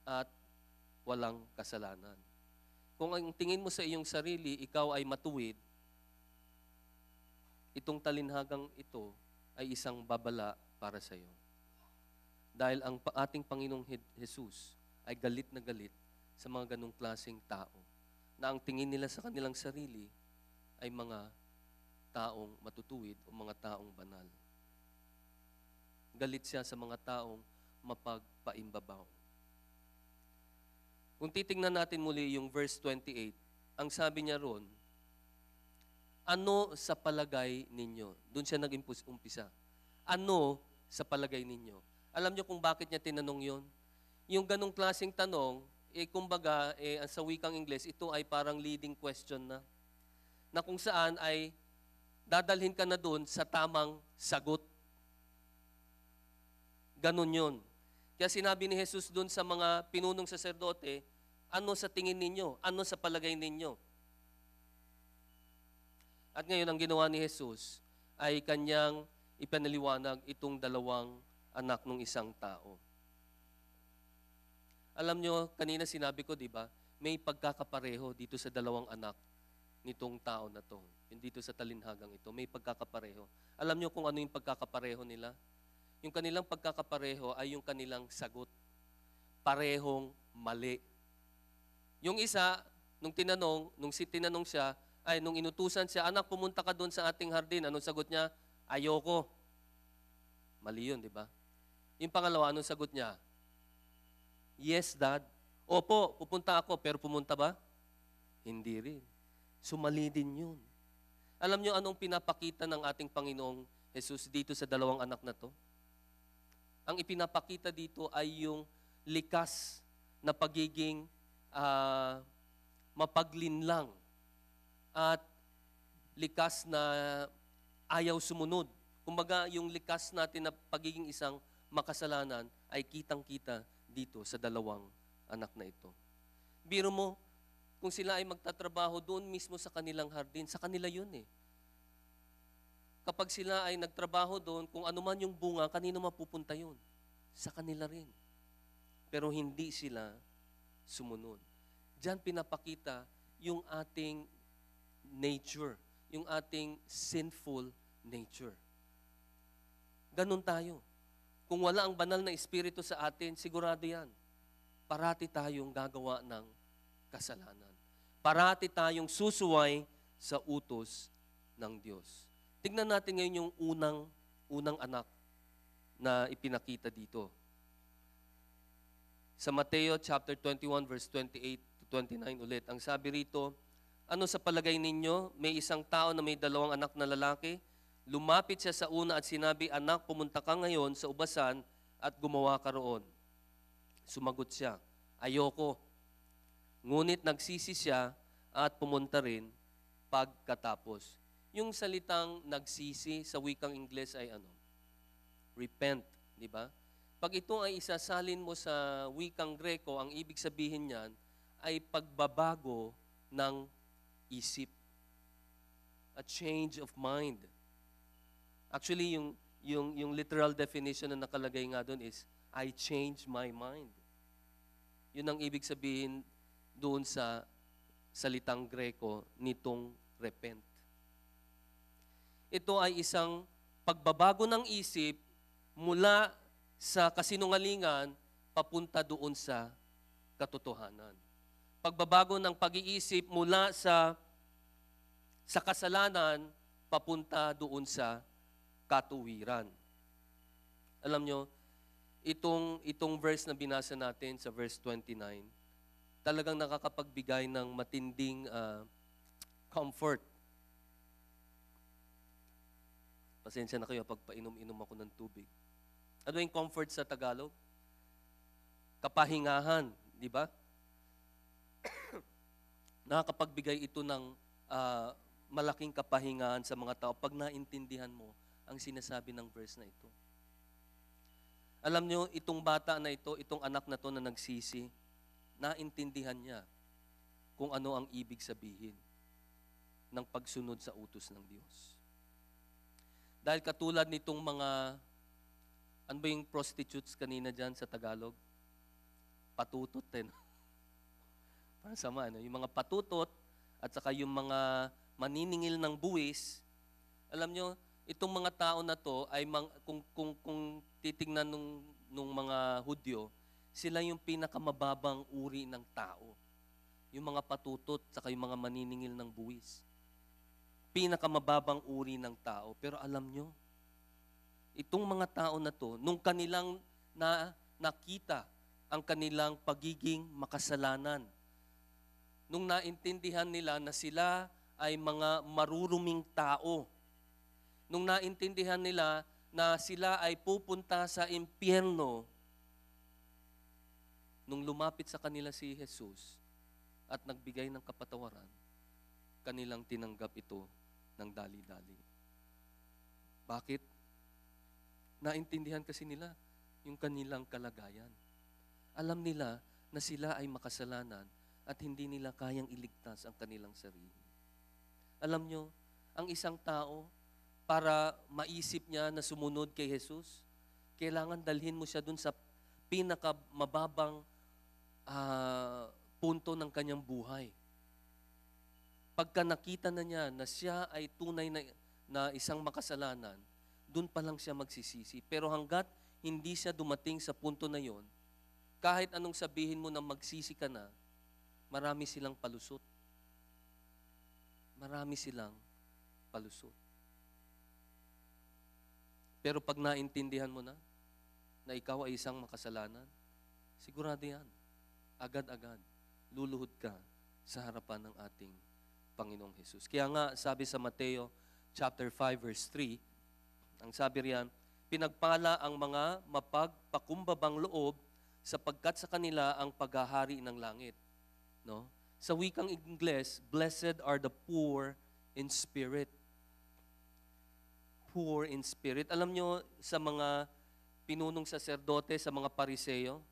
at walang kasalanan. Kung ang tingin mo sa iyong sarili, ikaw ay matuwid, itong talinhagang ito ay isang babala para sa iyo. Dahil ang ating Panginoong Jesus ay galit na galit sa mga ganong klaseng tao na ang tingin nila sa kanilang sarili ay mga taong matutuwid o mga taong banal. Galit siya sa mga taong mapagpaimbabaw. Kung titingnan natin muli yung verse 28, ang sabi niya ron, ano sa palagay ninyo? Doon siya nag-umpisa. Ano sa palagay ninyo? Alam niyo kung bakit niya tinanong yon? Yung ganong klaseng tanong, kumbaga, sa wikang Ingles, ito ay parang leading question na kung saan ay dadalhin ka na doon sa tamang sagot. Ganon yun. Kaya sinabi ni Jesus doon sa mga pinunong saserdote, ano sa tingin ninyo? Ano sa palagay ninyo? At ngayon, ang ginawa ni Jesus ay kanyang ipanaliwanag itong dalawang anak ng isang tao. Alam nyo, kanina sinabi ko, di ba, may pagkakapareho dito sa dalawang anak nitong tao na to. Yung dito sa talinhagang ito, may pagkakapareho. Alam nyo kung ano yung pagkakapareho nila? Yung kanilang pagkakapareho ay yung kanilang sagot. Parehong mali. Yung isa, nung tinanong siya, nung inutusan siya, anak, pumunta ka doon sa ating hardin. Anong sagot niya? Ayoko. Mali yun, di ba? Yung pangalawa, anong sagot niya? Yes, Dad. Opo, pupunta ako, pero pumunta ba? Hindi rin. Sumali din yun. Alam niyo anong pinapakita ng ating Panginoong Jesus dito sa dalawang anak na to? Ang ipinapakita dito ay yung likas na pagiging mapaglinlang at likas na ayaw sumunod. Kumbaga, yung likas natin na pagiging isang makasalanan ay kitang-kita dito sa dalawang anak na ito. Biro mo, kung sila ay magtatrabaho doon mismo sa kanilang hardin, sa kanila yun eh. Kapag sila ay nagtrabaho doon, kung ano man yung bunga, kanino mapupunta yun? Sa kanila rin. Pero hindi sila sumunod. Diyan pinapakita yung ating nature, yung ating sinful nature. Ganun tayo. Kung wala ang banal na espiritu sa atin, sigurado yan. Parati tayong gagawa ng kasalanan. Parati tayong susuway sa utos ng Diyos. Tignan natin ngayon yung unang anak na ipinakita dito. Sa Mateo chapter 21 verse 28 to 29 ulit. Ang sabi rito, ano sa palagay ninyo? May isang tao na may dalawang anak na lalaki. Lumapit siya sa una at sinabi, anak, pumunta ka ngayon sa ubasan at gumawa ka roon. Sumagot siya, ayoko. Ngunit nagsisi siya at pumunta rin pagkatapos. Yung salitang nagsisi sa wikang Ingles ay ano? Repent, di ba? Pag ito ay isasalin mo sa wikang Greko, ang ibig sabihin niyan ay pagbabago ng isip. A change of mind. Actually, yung literal definition na nakalagay nga doon is, I change my mind. Yun ang ibig sabihin doon sa salitang Greko nitong repent. Ito ay isang pagbabago ng isip mula sa kasinungalingan papunta doon sa katotohanan. Pagbabago ng pag-iisip mula sa kasalanan papunta doon sa katuwiran. Alam nyo, itong verse na binasa natin sa verse 29, talagang nakakapagbigay ng matinding comfort. Pasensya na kayo pag painom-inom ako ng tubig. Ano yung comfort sa Tagalog? Kapahingahan, di ba? Nakakapagbigay ito ng malaking kapahingahan sa mga tao pag naintindihan mo ang sinasabi ng verse na ito. Alam nyo, itong bata na ito, itong anak na to na nagsisi, naintindihan niya kung ano ang ibig sabihin ng pagsunod sa utos ng Diyos. Dahil katulad nitong mga, ano ba yung prostitutes kanina dyan sa Tagalog? Patutot din. Parang sama, ano? Yung mga patutot at saka yung mga maniningil ng buwis, alam nyo, itong mga tao na to ay kung titingnan nung mga Hudyo, sila yung pinakamababang uri ng tao. Yung mga patutot saka yung mga maniningil ng buwis. Pinakamababang uri ng tao. Pero alam nyo, itong mga tao na to, nung kanilang nakita ang kanilang pagiging makasalanan, nung naintindihan nila na sila ay mga maruruming tao, nung naintindihan nila na sila ay pupunta sa impyerno, nung lumapit sa kanila si Jesus at nagbigay ng kapatawaran, kanilang tinanggap ito ng dali-dali. Bakit? Naintindihan kasi nila yung kanilang kalagayan. Alam nila na sila ay makasalanan at hindi nila kayang iligtas ang kanilang sarili. Alam nyo, ang isang tao, para maisip niya na sumunod kay Jesus, kailangan dalhin mo siya dun sa pinakamababang punto ng kanyang buhay. Pagka nakita na niya na siya ay tunay na isang makasalanan, dun pa lang siya magsisisi. Pero hanggat hindi siya dumating sa punto na yon, kahit anong sabihin mo na magsisi ka na, marami silang palusot. marami silang palusot. Pero pag naintindihan mo na ikaw ay isang makasalanan, sigurado yan, agad-agad, luluhod ka sa harapan ng ating Panginoong Hesus. Kaya nga, sabi sa Mateo chapter 5 verse 3, ang sabi riyan, pinagpala ang mga mapagpakumbabang loob sapagkat sa kanila ang paghahari ng langit. No? Sa wikang Ingles, blessed are the poor in spirit. Poor in spirit. Alam nyo, sa mga pinunong saserdote, sa mga pariseyo,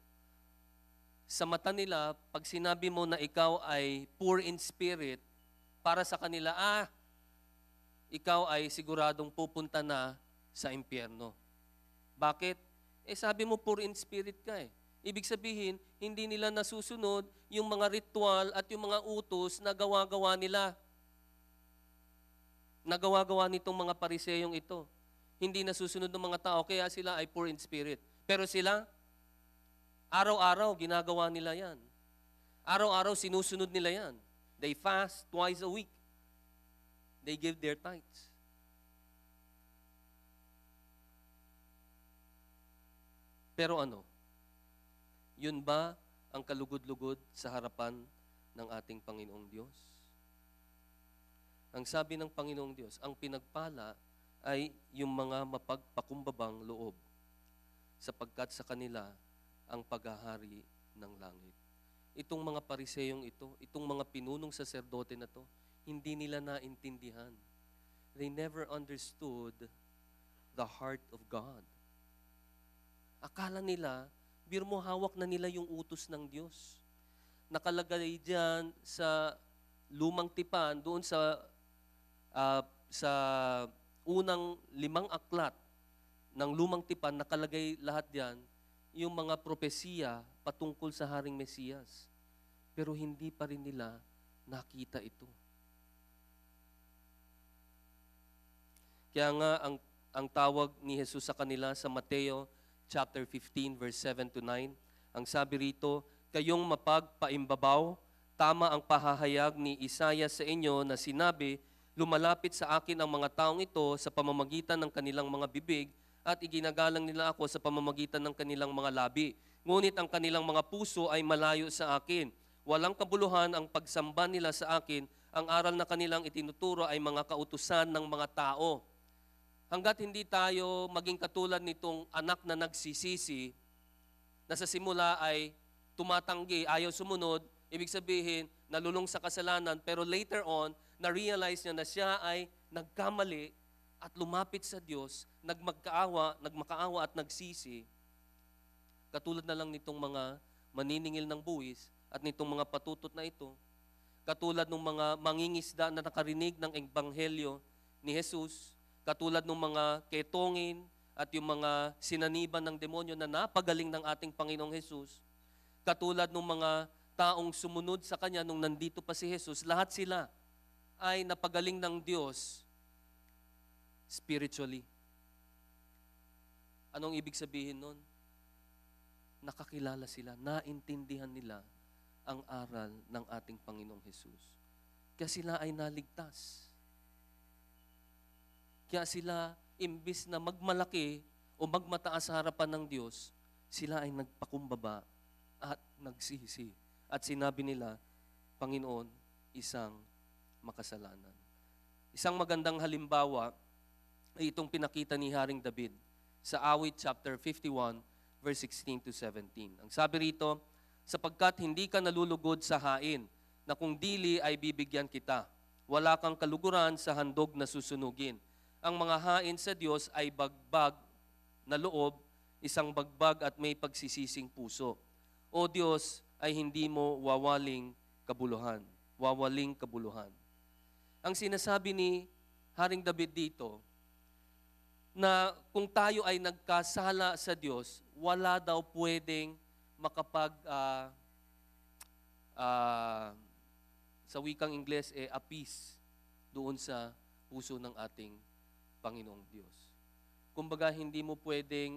sa mata nila, pag sinabi mo na ikaw ay poor in spirit, para sa kanila, ikaw ay siguradong pupunta na sa impyerno. Bakit? Sabi mo poor in spirit ka eh. Ibig sabihin, hindi nila nasusunod yung mga ritual at yung mga utos na gawa-gawa nila. Nagawa-gawa nitong mga pariseyong ito. Hindi nasusunod ng mga tao, kaya sila ay poor in spirit. Pero sila, araw-araw, ginagawa nila yan. Araw-araw, sinusunod nila yan. They fast twice a week. They give their tithes. Pero ano? Yun ba ang kalugod-lugod sa harapan ng ating Panginoong Diyos? Ang sabi ng Panginoong Diyos, ang pinagpala ay yung mga mapagpakumbabang loob sapagkat sa kanila ang paghahari ng langit. Itong mga pariseyong ito, itong mga pinunong saserdote na to, hindi nila naintindihan. They never understood the heart of God. Akala nila, birmo hawak na nila yung utos ng Diyos. Nakalagay diyan sa lumang tipan, doon sa unang 5 aklat ng lumang tipan, nakalagay lahat diyan yung mga propesiya patungkol sa Haring Mesiyas. Pero hindi pa rin nila nakita ito. Kaya nga, ang tawag ni Jesus sa kanila sa Mateo chapter 15, verse 7 to 9, ang sabi rito, kayong mapagpaimbabaw, tama ang pahahayag ni Isaiah sa inyo na sinabi, lumalapit sa akin ang mga taong ito sa pamamagitan ng kanilang mga bibig at iginagalang nila ako sa pamamagitan ng kanilang mga labi. Ngunit ang kanilang mga puso ay malayo sa akin. Walang kabuluhan ang pagsamba nila sa akin. Ang aral na kanilang itinuturo ay mga kautusan ng mga tao. Hanggat hindi tayo maging katulad nitong anak na nagsisisi, na sa simula ay tumatanggi, ayaw sumunod, ibig sabihin, nalulong sa kasalanan, pero later on, na-realize niya na siya ay nagkamali at lumapit sa Diyos, nagmakaawa at nagsisi. Katulad na lang nitong mga maniningil ng buwis at nitong mga patutot na ito. Katulad ng mga mangingisda na nakarinig ng ebanghelyo ni Jesus. Katulad ng mga ketongin at yung mga sinaniban ng demonyo na napagaling ng ating Panginoong Jesus. Katulad ng mga taong sumunod sa Kanya nung nandito pa si Jesus, lahat sila ay napagaling ng Diyos spiritually. Anong ibig sabihin nun? Nakakilala sila, naintindihan nila ang aral ng ating Panginoong Jesus. Kaya sila ay naligtas. Kaya sila, imbis na magmalaki o magmataas sa harapan ng Diyos, sila ay nagpakumbaba at nagsisi. At sinabi nila, Panginoon, isang makasalanan. Isang magandang halimbawa ay itong pinakita ni Haring David sa Awit chapter 51, verse 16 to 17. Ang sabi rito, sapagkat hindi ka nalulugod sa hain, na kung dili ay bibigyan kita. Wala kang kaluguran sa handog na susunugin. Ang mga hain sa Diyos ay bagbag na loob, isang bagbag at may pagsisising puso. O Diyos, ay hindi mo wawaling kabuluhan. Wawaling kabuluhan. Ang sinasabi ni Haring David dito, na kung tayo ay nagkasala sa Diyos, wala daw pwedeng sa wikang Ingles, appease doon sa puso ng ating Panginoong Diyos. Kumbaga, hindi mo pwedeng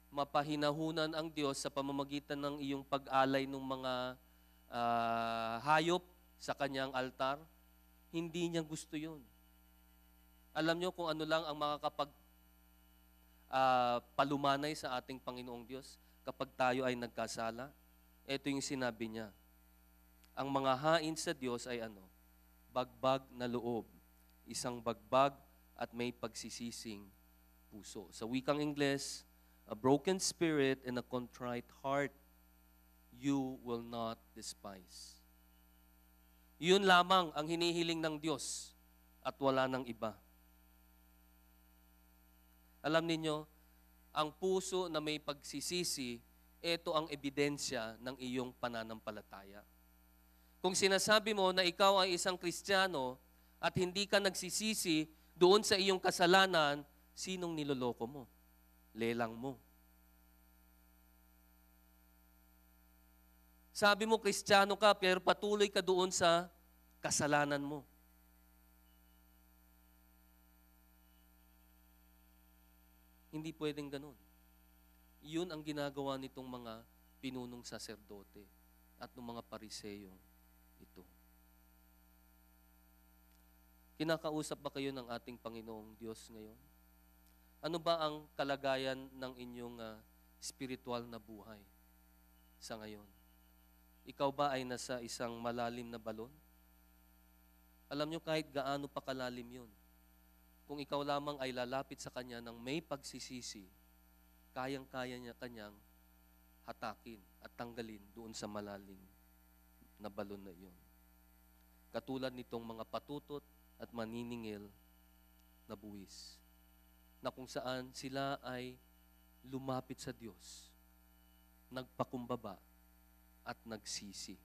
mapahinahunan ang Diyos sa pamamagitan ng iyong pag-alay ng mga hayop sa kanyang altar. Hindi niya gusto yun. Alam niyo kung ano lang ang makakapag palumanay sa ating Panginoong Diyos kapag tayo ay nagkasala? Ito yung sinabi niya. Ang mga hain sa Diyos ay ano? Bagbag na loob. Isang bagbag at may pagsisising puso. Sa wikang Ingles, a broken spirit and a contrite heart you will not despise. Yun lamang ang hinihiling ng Diyos at wala ng iba. Alam ninyo, ang puso na may pagsisisi, ito ang ebidensya ng iyong pananampalataya. Kung sinasabi mo na ikaw ay isang Kristiyano at hindi ka nagsisisi doon sa iyong kasalanan, sinong niloloko mo? Lelang mo. Sabi mo, Kristiyano ka, pero patuloy ka doon sa kasalanan mo. Hindi pwedeng ganun. Yun ang ginagawa nitong mga pinunong saserdote at ng mga pariseyo ito. Kinakausap ba kayo ng ating Panginoong Diyos ngayon? Ano ba ang kalagayan ng inyong spiritual na buhay sa ngayon? Ikaw ba ay nasa isang malalim na balon? Alam nyo, kahit gaano pa kalalim yun, kung ikaw lamang ay lalapit sa Kanya ng may pagsisisi, kayang-kaya niya Kanyang hatakin at tanggalin doon sa malalim na balon na iyon. Katulad nitong mga patutot at maniningil na buwis, na kung saan sila ay lumapit sa Diyos, nagpakumbaba, at nagsisi.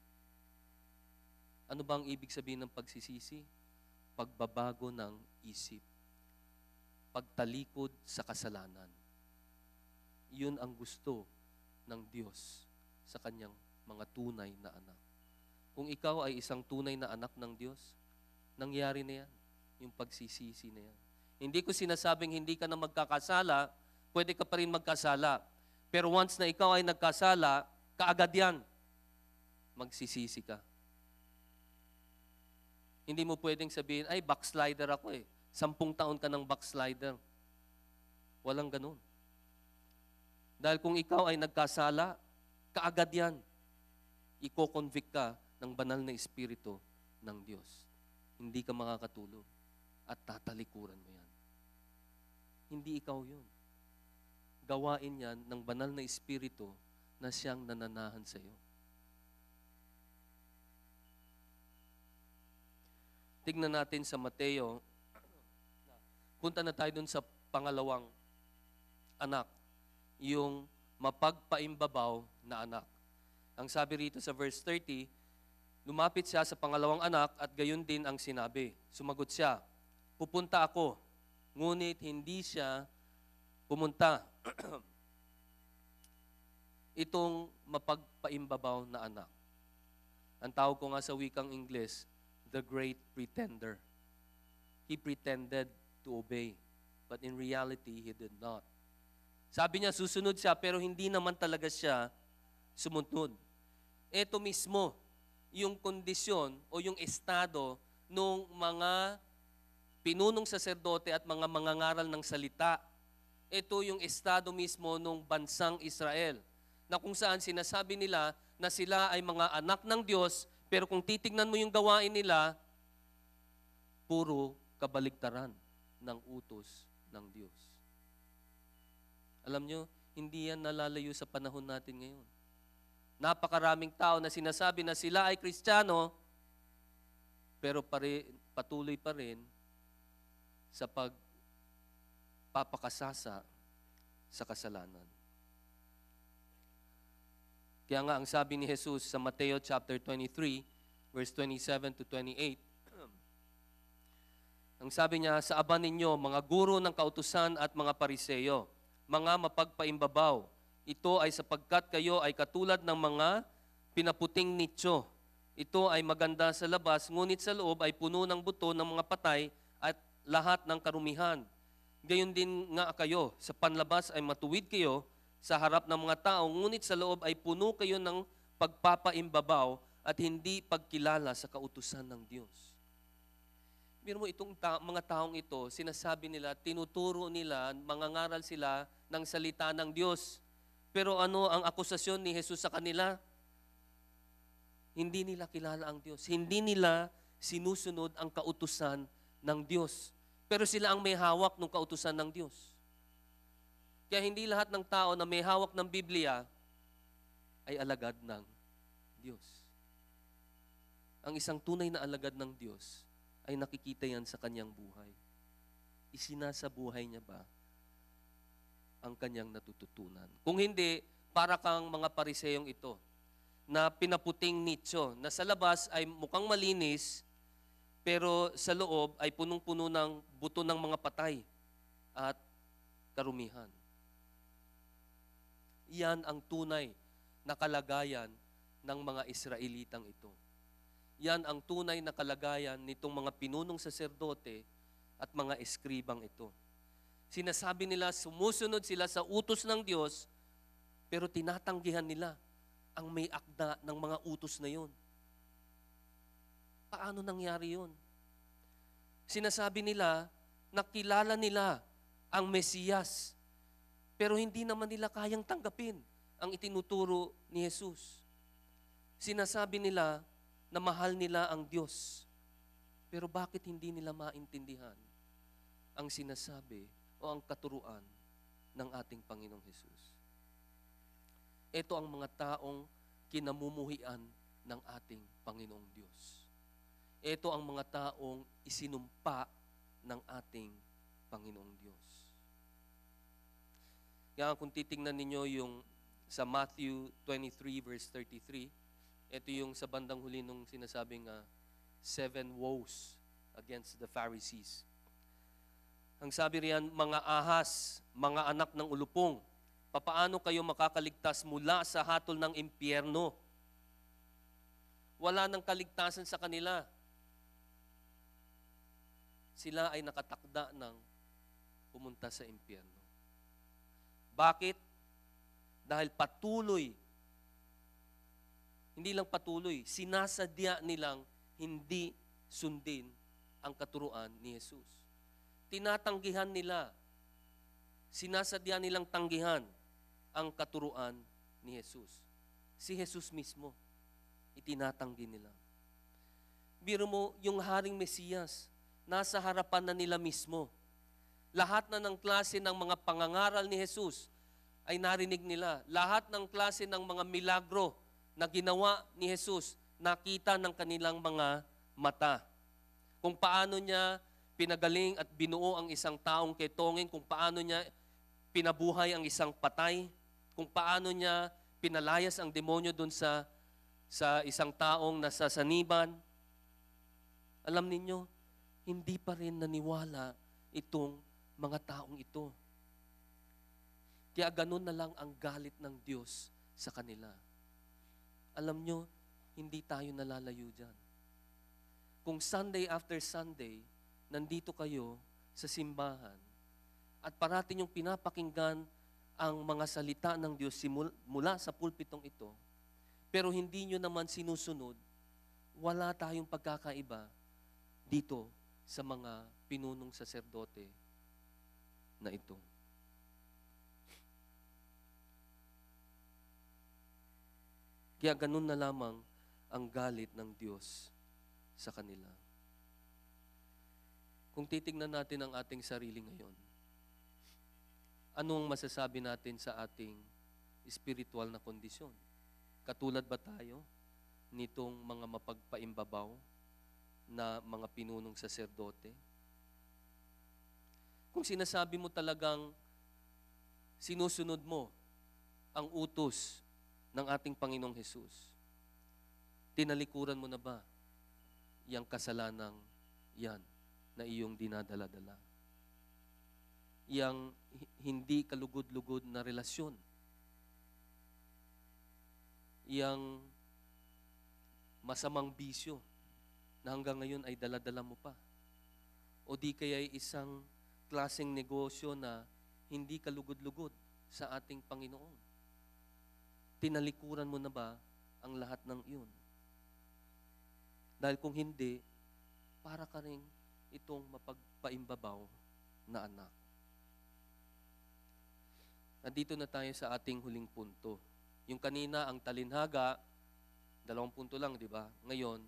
Ano ba ang ibig sabihin ng pagsisisi? Pagbabago ng isip. Pagtalikod sa kasalanan. Yun ang gusto ng Diyos sa Kanyang mga tunay na anak. Kung ikaw ay isang tunay na anak ng Diyos, nangyari na yan. Yung pagsisisi na yan. Hindi ko sinasabing hindi ka na magkakasala, pwede ka pa rin magkasala. Pero once na ikaw ay nagkasala, kaagad yan. Magsisisi ka. Hindi mo pwedeng sabihin, ay, backslider ako eh. 10 taon ka ng backslider. Walang ganun. Dahil kung ikaw ay nagkasala, kaagad yan. Iko-convict ka ng banal na espiritu ng Diyos. Hindi ka makakatulog at tatalikuran mo yan. Hindi ikaw yun. Gawain yan ng banal na espiritu na siyang nananahan sa iyo. Tignan natin sa Mateo. Punta na tayo dun sa pangalawang anak, yung mapagpaimbabaw na anak. Ang sabi rito sa verse 30, lumapit siya sa pangalawang anak at gayon din ang sinabi. Sumagot siya, pupunta ako, ngunit hindi siya pumunta. Itong mapagpaimbabaw na anak. Ang tawag ko nga sa wikang Ingles, the great pretender. He pretended to obey, but in reality, he did not. Sabi niya, susunod siya, pero hindi naman talaga siya sumunod. Ito mismo, yung kondisyon o yung estado ng mga pinunong saserdote at mga mangangaral ng salita. Ito yung estado mismo ng bansang Israel, na kung saan sinasabi nila na sila ay mga anak ng Diyos, pero kung titignan mo yung gawain nila, puro kabaligtaran ng utos ng Diyos. Alam nyo, hindi yan nalalayo sa panahon natin ngayon. Napakaraming tao na sinasabi na sila ay Kristiyano, pero patuloy pa rin sa pagpapakasasa sa kasalanan. Kaya nga ang sabi ni Jesus sa Mateo chapter 23, verse 27 to 28, ang sabi niya, sa aba ninyo, mga guro ng kautusan at mga pariseyo, mga mapagpaimbabaw, ito ay sapagkat kayo ay katulad ng mga pinaputing nicho. Ito ay maganda sa labas, ngunit sa loob ay puno ng buto ng mga patay at lahat ng karumihan. Gayon din nga kayo, sa panlabas ay matuwid kayo sa harap ng mga tao, ngunit sa loob ay puno kayo ng pagpapaimbabaw at hindi pagkilala sa kautusan ng Diyos. Biro mo itong mga taong ito, sinasabi nila, tinuturo nila, mangangaral sila ng salita ng Diyos. Pero ano ang akusasyon ni Jesus sa kanila? Hindi nila kilala ang Diyos. Hindi nila sinusunod ang kautusan ng Diyos. Pero sila ang may hawak ng kautusan ng Diyos. Kaya hindi lahat ng tao na may hawak ng Biblia ay alagad ng Diyos. Ang isang tunay na alagad ng Diyos ay nakikita yan sa kanyang buhay. Isinasa buhay niya ba ang kanyang natututunan? Kung hindi, para kang mga pariseyong ito na pinaputing nicho, na sa labas ay mukhang malinis, pero sa loob ay punong-puno ng buto ng mga patay at karumihan. Yan ang tunay na kalagayan ng mga Israelitang ito. Yan ang tunay na kalagayan nitong mga pinunong saserdote at mga eskribang ito. Sinasabi nila, sumusunod sila sa utos ng Diyos, pero tinatanggihan nila ang may akda ng mga utos na yun. Paano nangyari yun? Sinasabi nila, nakilala nila ang Mesiyas, pero hindi naman nila kayang tanggapin ang itinuturo ni Jesus. Sinasabi nila na mahal nila ang Diyos, pero bakit hindi nila maintindihan ang sinasabi o ang katuruan ng ating Panginoong Jesus? Ito ang mga taong kinamumuhian ng ating Panginoong Diyos. Ito ang mga taong isinumpa ng ating Panginoong Diyos. Kaya kung titingnan ninyo yung sa Matthew 23 verse 33, ito yung sa bandang huli nung sinasabing 7 woes against the Pharisees. Ang sabi riyan, mga ahas, mga anak ng ulupong, papaano kayo makakaligtas mula sa hatol ng impyerno? Wala nang kaligtasan sa kanila. Sila ay nakatakda ng pumunta sa impyerno. Bakit? Dahil patuloy, hindi lang patuloy, sinasadya nilang hindi sundin ang katuruan ni Jesus. Tinatanggihan nila, sinasadya nilang tanggihan ang katuruan ni Jesus. Si Jesus mismo, itinatanggi nila. Biro mo, yung Haring Mesiyas, nasa harapan na nila mismo. Lahat na ng klase ng mga pangangaral ni Jesus ay narinig nila. Lahat ng klase ng mga milagro na ginawa ni Jesus, nakita ng kanilang mga mata. Kung paano niya pinagaling at binuo ang isang taong ketongin, kung paano niya pinabuhay ang isang patay, kung paano niya pinalayas ang demonyo doon sa isang taong nasasaniban. Alam ninyo, hindi pa rin naniwala itong mga taong ito. Kaya ganun na lang ang galit ng Diyos sa kanila. Alam nyo, hindi tayo nalalayo dyan. Kung Sunday after Sunday, nandito kayo sa simbahan at parating yung pinapakinggan ang mga salita ng Diyos mula sa pulpitong ito, pero hindi nyo naman sinusunod, wala tayong pagkakaiba dito sa mga pinunong saserdote na ito. Kaya ganun na lamang ang galit ng Diyos sa kanila. Kung titignan natin ang ating sarili ngayon, anong masasabi natin sa ating spiritual na kondisyon? Katulad ba tayo nitong mga mapagpaimbabaw na mga pinunong saserdote? Kung sinasabi mo talagang sinusunod mo ang utos ng ating Panginoong Jesus, tinalikuran mo na ba yang kasalanang yan na iyong dinadala-dala? Yang hindi kalugod-lugod na relasyon? Yang masamang bisyo na hanggang ngayon ay dala-dala mo pa? O di kaya isang klaseng negosyo na hindi kalugod-lugod sa ating Panginoon? Tinalikuran mo na ba ang lahat ng iyon? Dahil kung hindi, para ka rin itong mapagpaimbabaw na anak. Nandito na tayo sa ating huling punto. Yung kanina, ang talinhaga, 2 punto lang, di ba? Ngayon,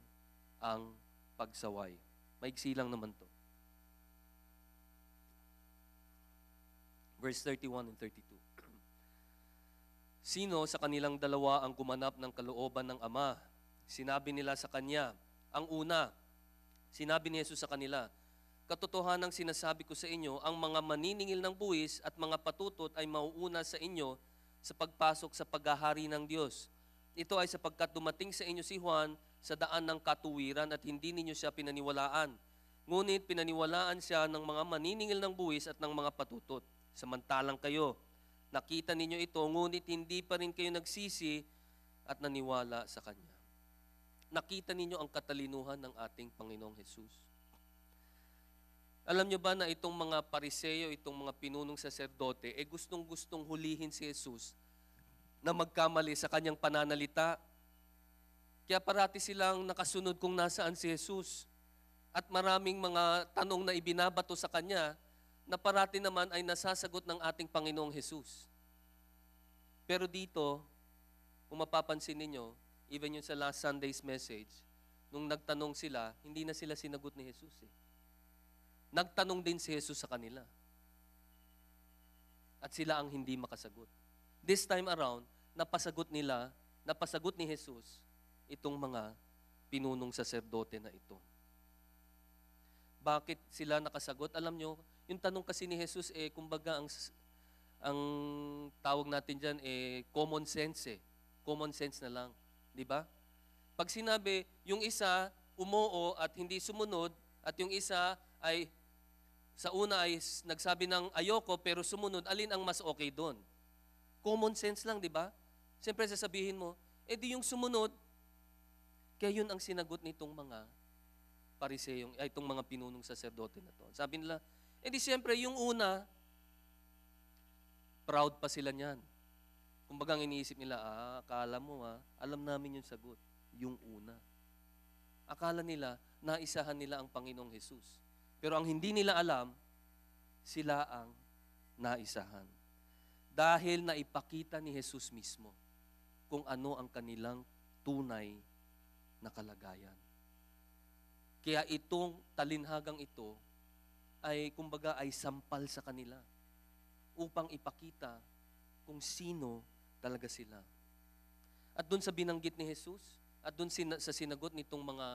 ang pagsaway. Maigsi lang naman to. Verse 31 and 32. Sino sa kanilang dalawa ang gumanap ng kalooban ng Ama? Sinabi nila sa kanya, ang una, sinabi ni Jesus sa kanila, katotohanang sinasabi ko sa inyo, ang mga maniningil ng buwis at mga patutot ay mauuna sa inyo sa pagpasok sa paghahari ng Diyos. Ito ay sapagkat dumating sa inyo si Juan sa daan ng katuwiran at hindi ninyo siya pinaniwalaan. Ngunit pinaniwalaan siya ng mga maniningil ng buwis at ng mga patutot. Samantalang kayo, nakita ninyo ito, ngunit hindi pa rin kayo nagsisi at naniwala sa Kanya. Nakita ninyo ang katalinuhan ng ating Panginoong Jesus. Alam nyo ba na itong mga pariseyo, itong mga pinunong saserdote, gustong-gustong hulihin si Jesus na magkamali sa Kanyang pananalita. Kaya parati silang nakasunod kung nasaan si Jesus. At maraming mga tanong na ibinabato sa Kanya na parati naman ay nasasagot ng ating Panginoong Jesus. Pero dito, kung mapapansin ninyo, even yung sa last Sunday's message, nung nagtanong sila, hindi na sila sinagot ni Jesus Nagtanong din si Jesus sa kanila. At sila ang hindi makasagot. This time around, napasagot ni Jesus itong mga pinunong saserdote na ito. Bakit sila nakasagot? Alam nyo, yung tanong kasi ni Jesus, kumbaga ang tawag natin dyan, common sense Common sense na lang. Di ba? Pag sinabi, yung isa umoo at hindi sumunod, at yung isa ay sa una ay nagsabi ng ayoko pero sumunod, alin ang mas okay doon? Common sense lang, di ba? Siyempre sasabihin mo, di yung sumunod. Kaya yun ang sinagot nitong mga pariseyong, itong mga pinunong saserdote na to. Sabi nila, di siyempre yung una, proud pa sila niyan. Kumbaga iniisip nila, akala mo alam namin yung sagot, yung una. Akala nila, naisahan nila ang Panginoong Jesus. Pero ang hindi nila alam, sila ang naisahan. Dahil naipakita ni Jesus mismo kung ano ang kanilang tunay na kalagayan. Kaya itong talinhagang ito ay kumbaga ay sampal sa kanila upang ipakita kung sino talaga sila. At doon sa binanggit ni Jesus, at doon sa sinagot nitong mga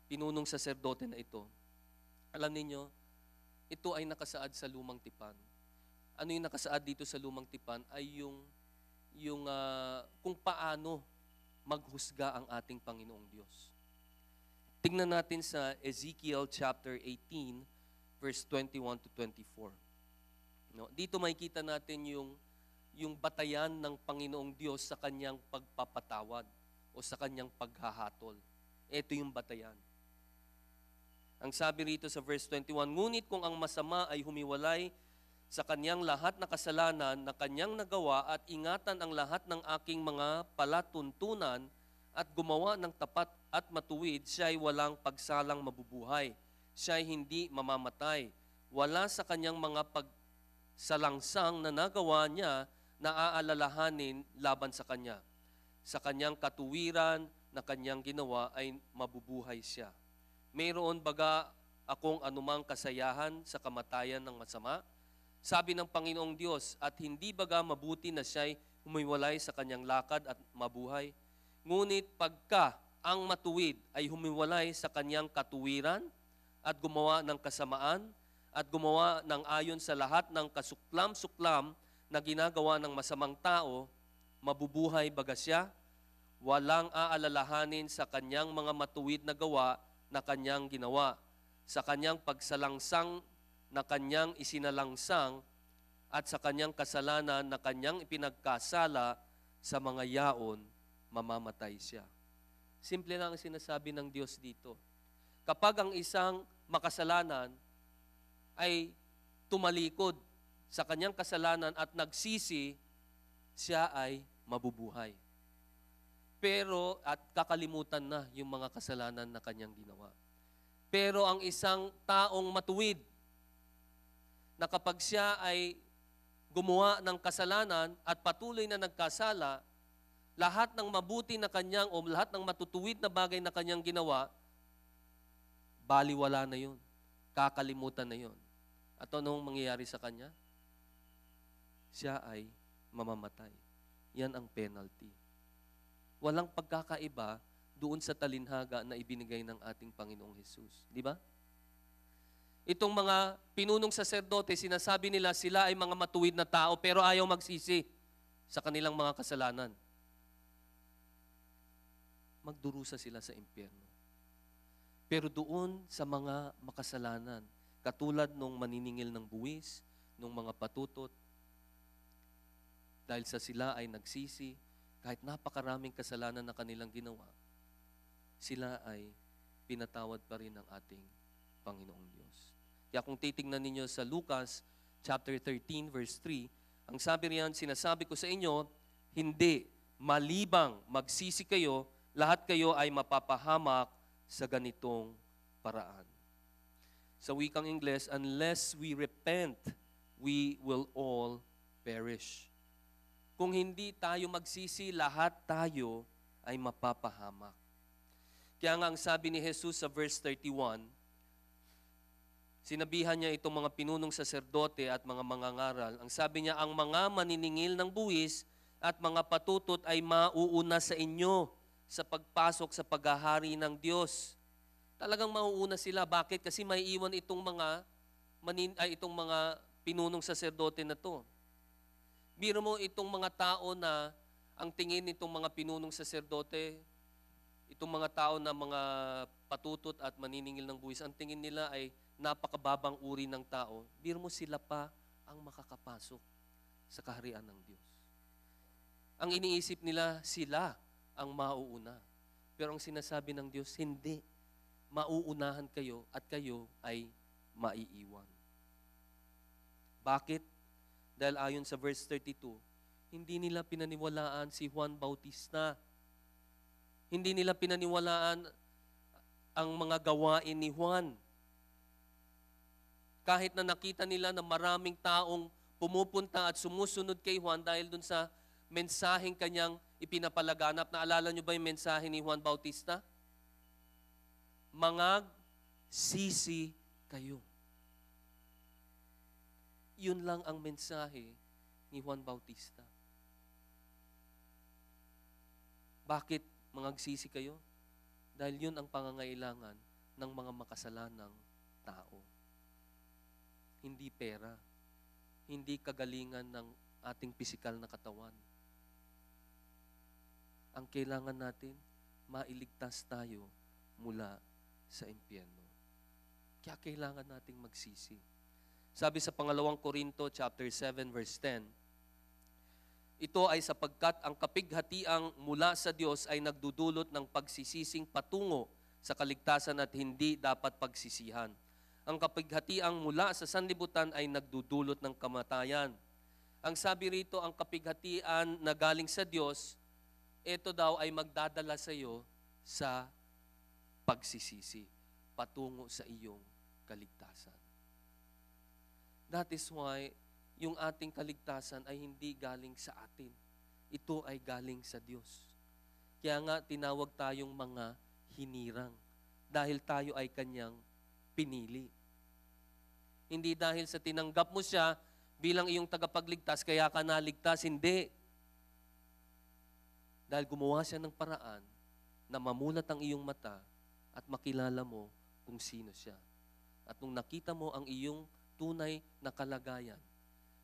pinunong saserdote na ito, alam niyo, ito ay nakasaad sa lumang tipan. Ano yung nakasaad dito sa lumang tipan ay yung kung paano maghusga ang ating Panginoong Diyos. Tingnan natin sa Ezekiel chapter 18, verse 21 to 24. No, dito makikita natin yung batayan ng Panginoong Diyos sa kanyang pagpapatawad o sa kanyang paghahatol. Ito yung batayan. Ang sabi rito sa verse 21, ngunit kung ang masama ay humiwalay sa kanyang lahat na kasalanan na kanyang nagawa at ingatan ang lahat ng aking mga palatuntunan at gumawa ng tapat at matuwid, siya ay walang pagsalang mabubuhay. Siya ay hindi mamamatay. Wala sa kanyang mga pagsalangsang na nagawa niya na aalalahanin laban sa kanya. Sa kanyang katuwiran na kanyang ginawa ay mabubuhay siya. Mayroon baga akong anumang kasayahan sa kamatayan ng masama? Sabi ng Panginoong Diyos, at hindi baga mabuti na siya'y humiwalay sa kanyang lakad at mabuhay? Ngunit pagka ang matuwid ay humiwalay sa kanyang katuwiran at gumawa ng kasamaan at gumawa ng ayon sa lahat ng kasuklam-suklam na ginagawa ng masamang tao, mabubuhay baga siya? Walang aalalahanin sa kanyang mga matuwid na gawa na kanyang ginawa, sa kanyang pagsalangsang na kanyang isinalangsang at sa kanyang kasalanan na kanyang ipinagkasala sa mga yaon, mamamatay siya. Simple lang ang sinasabi ng Diyos dito. Kapag ang isang makasalanan ay tumalikod sa kanyang kasalanan at nagsisi, siya ay mabubuhay. Pero at kakalimutan na yung mga kasalanan na kanyang ginawa. Pero ang isang taong matuwid, na kapag siya ay gumawa ng kasalanan at patuloy na nagkasala, lahat ng mabuti na kanyang o lahat ng matutuwid na bagay na kanyang ginawa, baliwala na yun. Kakalimutan na yun. At anong mangyayari sa kanya? Siya ay mamamatay. Yan ang penalty. Walang pagkakaiba doon sa talinhaga na ibinigay ng ating Panginoong Hesus. Di ba? Itong mga pinunong saserdote, sinasabi nila sila ay mga matuwid na tao pero ayaw magsisi sa kanilang mga kasalanan. Magdurusa sila sa impyerno. Pero doon sa mga makasalanan, katulad nung maniningil ng buwis, nung mga patutot, dahil sa sila ay nagsisi, kahit napakaraming kasalanan na kanilang ginawa, sila ay pinatawad pa rin ng ating Panginoong Diyos. Kaya kung titingnan ninyo sa Lucas chapter 13 verse 3, ang sabi riyan, sinasabi ko sa inyo, hindi, malibang magsisi kayo, lahat kayo ay mapapahamak sa ganitong paraan. Sa wikang Ingles, unless we repent, we will all perish. Kung hindi tayo magsisi, lahat tayo ay mapapahamak. Kaya nga ang sabi ni Jesus sa verse 31, sinabihan niya itong mga pinunong saserdote at mga mangangaral. Ang sabi niya, ang mga maniningil ng buwis at mga patutot ay mauuna sa inyo sa pagpasok sa paghahari ng Diyos. Talagang mauuna sila. Bakit? Kasi may iwan itong mga pinunong saserdote na to. Biro mo itong mga tao na ang tingin nitong mga pinunong saserdote, itong mga tao na mga patutot at maniningil ng buwis, ang tingin nila ay napakababang uri ng tao. Biro mo sila pa ang makakapasok sa kaharian ng Diyos. Ang iniisip nila, sila ang mauuna. Pero ang sinasabi ng Diyos, hindi. Mauunahan kayo at kayo ay maiiwan. Bakit? Dahil ayon sa verse 32, hindi nila pinaniwalaan si Juan Bautista. Hindi nila pinaniwalaan ang mga gawain ni Juan. Kahit na nakita nila na maraming taong pumupunta at sumusunod kay Juan dahil dun sa mensaheng kanyang ipinapalaganap. Naalala nyo ba yung mensahe ni Juan Bautista? Mangag sisi kayo. Yun lang ang mensahe ni Juan Bautista. Bakit mangagsisi kayo? Dahil yun ang pangangailangan ng mga makasalanang tao. Hindi pera, hindi kagalingan ng ating pisikal na katawan. Ang kailangan natin, mailigtas tayo mula sa impyerno. Kaya kailangan nating magsisi. Sabi sa pangalawang Korinto chapter 7 verse 10, ito ay sapagkat ang kapighatiang mula sa Diyos ay nagdudulot ng pagsisising patungo sa kaligtasan at hindi dapat pagsisihan. Ang kapighatiang mula sa sanlibutan ay nagdudulot ng kamatayan. Ang sabi rito, ang kapighatian na galing sa Diyos, ito daw ay magdadala sa iyo sa pagsisisi, patungo sa iyong kaligtasan. That is why yung ating kaligtasan ay hindi galing sa atin. Ito ay galing sa Diyos. Kaya nga tinawag tayong mga hinirang dahil tayo ay Kanyang pinili. Hindi dahil sa tinanggap mo siya bilang iyong tagapagligtas, kaya ka naligtas. Hindi. Dahil gumawa siya ng paraan na mamulat ang iyong mata at makilala mo kung sino siya. At nung nakita mo ang iyong tunay na kalagayan,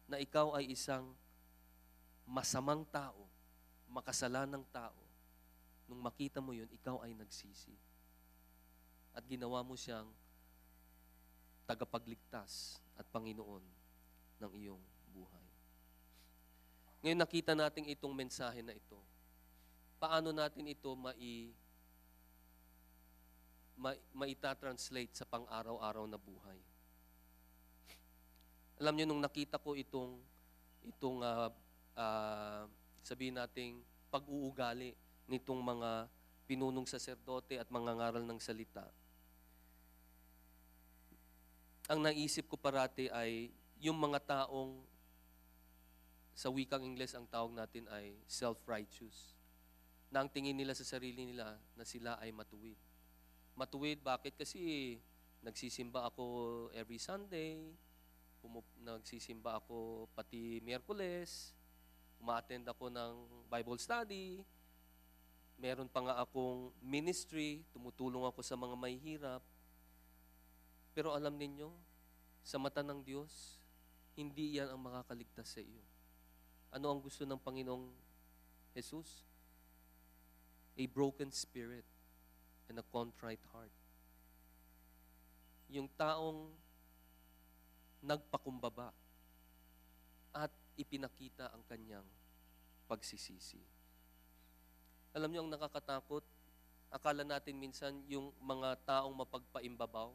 na ikaw ay isang masamang tao, makasalanang tao, nung makita mo yun, ikaw ay nagsisi. At ginawa mo siyang tagapagligtas at Panginoon ng iyong buhay. Ngayon nakita natin itong mensahe na ito. Paano natin ito maita-translate sa pang-araw-araw na buhay? Alam niyo, nung nakita ko itong sabihin nating pag-uugali nitong mga pinunong saserdote at mga ngaral ng salita, ang naisip ko parati ay yung mga taong sa wikang Ingles ang tawag natin ay self-righteous. Na ang tingin nila sa sarili nila na sila ay matuwid. Matuwid, bakit? Kasi nagsisimba ako every Sunday, nagsisimba ako pati Miyerkules, uma-attend ako ng Bible study, meron pa nga akong ministry, tumutulong ako sa mga may hirap. Pero alam ninyo, sa mata ng Diyos, hindi yan ang makakaligtas sa iyo. Ano ang gusto ng Panginoong Jesus? A broken spirit and a contrite heart. Yung taong nagpakumbaba at ipinakita ang kanyang pagsisisi. Alam niyo ang nakakatakot? Akala natin minsan yung mga taong mapagpaimbabaw,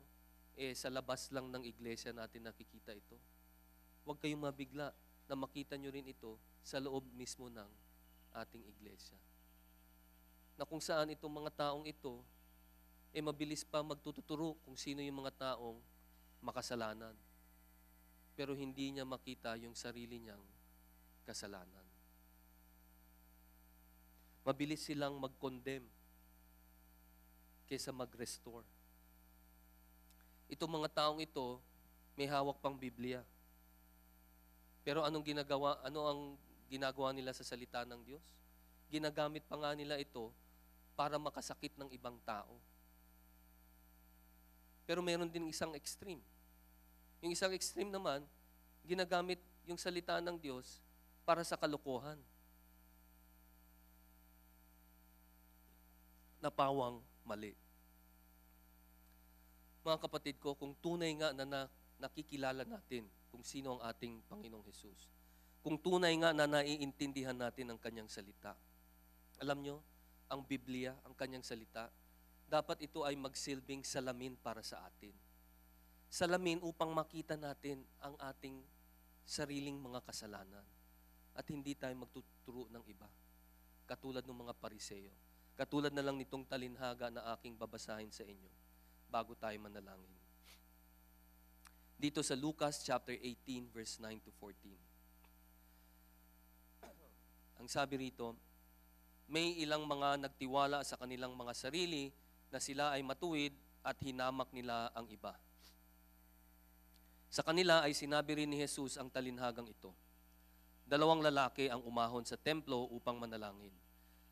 sa labas lang ng iglesia natin nakikita ito. Huwag kayong mabigla na makita nyo rin ito sa loob mismo ng ating iglesia. Na kung saan itong mga taong ito, mabilis pa magtuturo kung sino yung mga taong makasalanan. Pero hindi niya makita yung sarili niyang kasalanan. Mabilis silang mag-condemn kaysa mag-restore. Itong mga taong ito, may hawak pang Biblia. Pero ano ang ginagawa nila sa salita ng Diyos? Ginagamit pa nga nila ito para makasakit ng ibang tao. Pero meron din isang extreme. Yung isang extreme naman, ginagamit yung salita ng Diyos para sa kalokohan. Napawang mali. Mga kapatid ko, kung tunay nga na nakikilala natin kung sino ang ating Panginoong Hesus, kung tunay nga na naiintindihan natin ang kanyang salita, alam nyo, ang Biblia, ang kanyang salita, dapat ito ay magsilbing salamin para sa atin. Salamin upang makita natin ang ating sariling mga kasalanan at hindi tayo magtuturo ng iba. Katulad ng mga Pariseo. Katulad na lang nitong talinhaga na aking babasahin sa inyo bago tayo manalangin. Dito sa Lucas chapter 18 verse 9 to 14. Ang sabi rito, may ilang mga nagtiwala sa kanilang mga sarili na sila ay matuwid at hinamak nila ang iba. Sa kanila ay sinabi rin ni Jesus ang talinhagang ito. 2 lalaki ang umahon sa templo upang manalangin.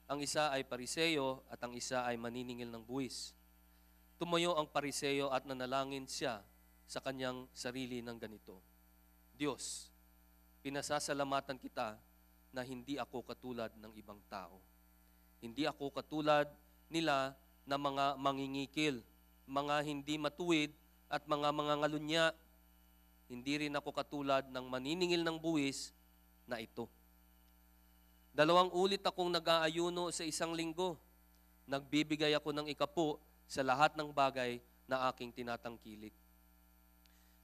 Ang isa ay Pariseo at ang isa ay maniningil ng buwis. Tumayo ang Pariseo at nanalangin siya sa kanyang sarili ng ganito. Diyos, pinasasalamatan kita na hindi ako katulad ng ibang tao. Hindi ako katulad nila na mga mangingikil, mga hindi matuwid at mga ngalunya. Hindi rin ako katulad ng maniningil ng buwis na ito. 2 ulit akong nag-aayuno sa isang linggo. Nagbibigay ako ng ikapu sa lahat ng bagay na aking tinatangkilik.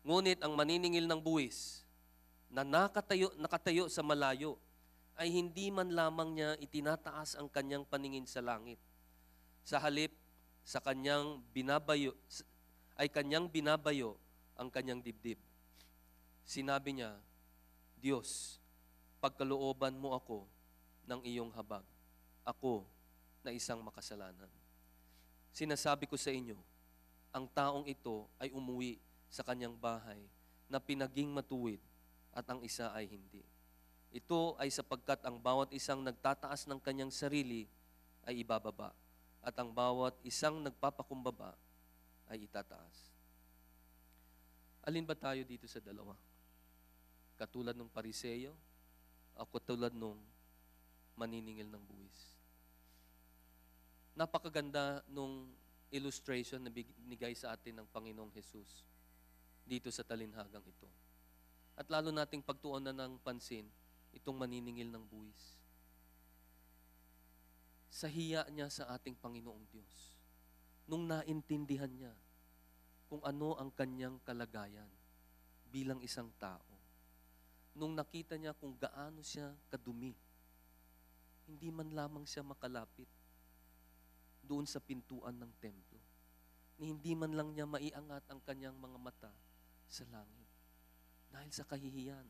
Ngunit ang maniningil ng buwis na nakatayo sa malayo ay hindi man lamang niya itinataas ang kanyang paningin sa langit. Sa halip, kanyang binabayo ang kanyang dibdib. Sinabi niya, Diyos, pagkalooban mo ako ng iyong habag. Ako na isang makasalanan. Sinasabi ko sa inyo, ang taong ito ay umuwi sa kanyang bahay na pinaging matuwid at ang isa ay hindi. Ito ay sapagkat ang bawat isang nagtataas ng kanyang sarili ay ibababa at ang bawat isang nagpapakumbaba ay itataas. Alin ba tayo dito sa dalawa? Katulad ng Pariseo o katulad ng maniningil ng buwis? Napakaganda nung illustration na binigay sa atin ng Panginoong Jesus dito sa talinhagang ito. At lalo nating pagtuunan ng pansin itong maniningil ng buwis. Sa hiya niya sa ating Panginoong Diyos, nung naintindihan niya kung ano ang kanyang kalagayan bilang isang tao, nung nakita niya kung gaano siya kadumi, hindi man lamang siya makalapit doon sa pintuan ng templo, ni hindi man lang niya maiangat ang kanyang mga mata sa langit. Dahil sa kahihiyan.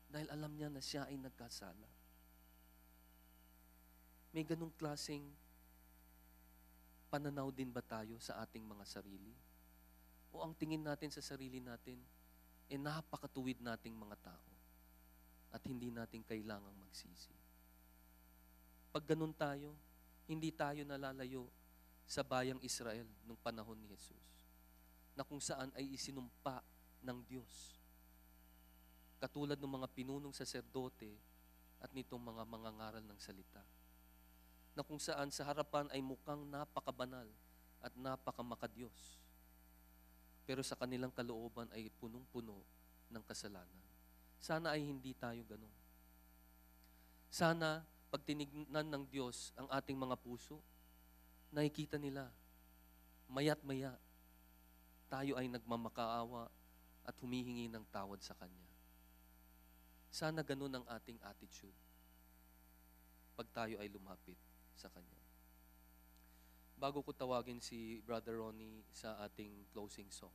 Dahil alam niya na siya ay nagkasala. May ganong klaseng pananaw din ba tayo sa ating mga sarili? O ang tingin natin sa sarili natin, napakatuwid nating mga tao at hindi natin kailangang magsisi. Pag ganun tayo, hindi tayo nalalayo sa bayang Israel nung panahon ni Jesus, na kung saan ay isinumpa ng Diyos. Katulad ng mga pinunong saserdote at nitong mga mangangaral ng salita, na kung saan sa harapan ay mukhang napakabanal at napakamakadiyos. Pero sa kanilang kalooban ay punong-puno ng kasalanan. Sana ay hindi tayo ganun. Sana pag tinignan ng Diyos ang ating mga puso, nakikita nila, maya't maya, tayo ay nagmamakaawa at humihingi ng tawad sa Kanya. Sana ganun ang ating attitude pag tayo ay lumapit sa Kanya. Bago ko tawagin si Brother Ronnie sa ating closing song,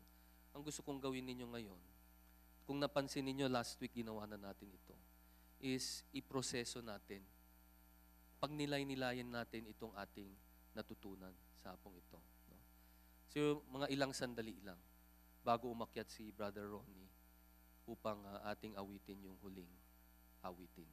ang gusto kong gawin ninyo ngayon, kung napansin ninyo last week ginawa na natin ito, is iproseso natin, pagnilay-nilayan natin itong ating natutunan sa hapong ito. No? So, mga ilang sandali lang bago umakyat si Brother Ronnie upang ating awitin yung huling awitin.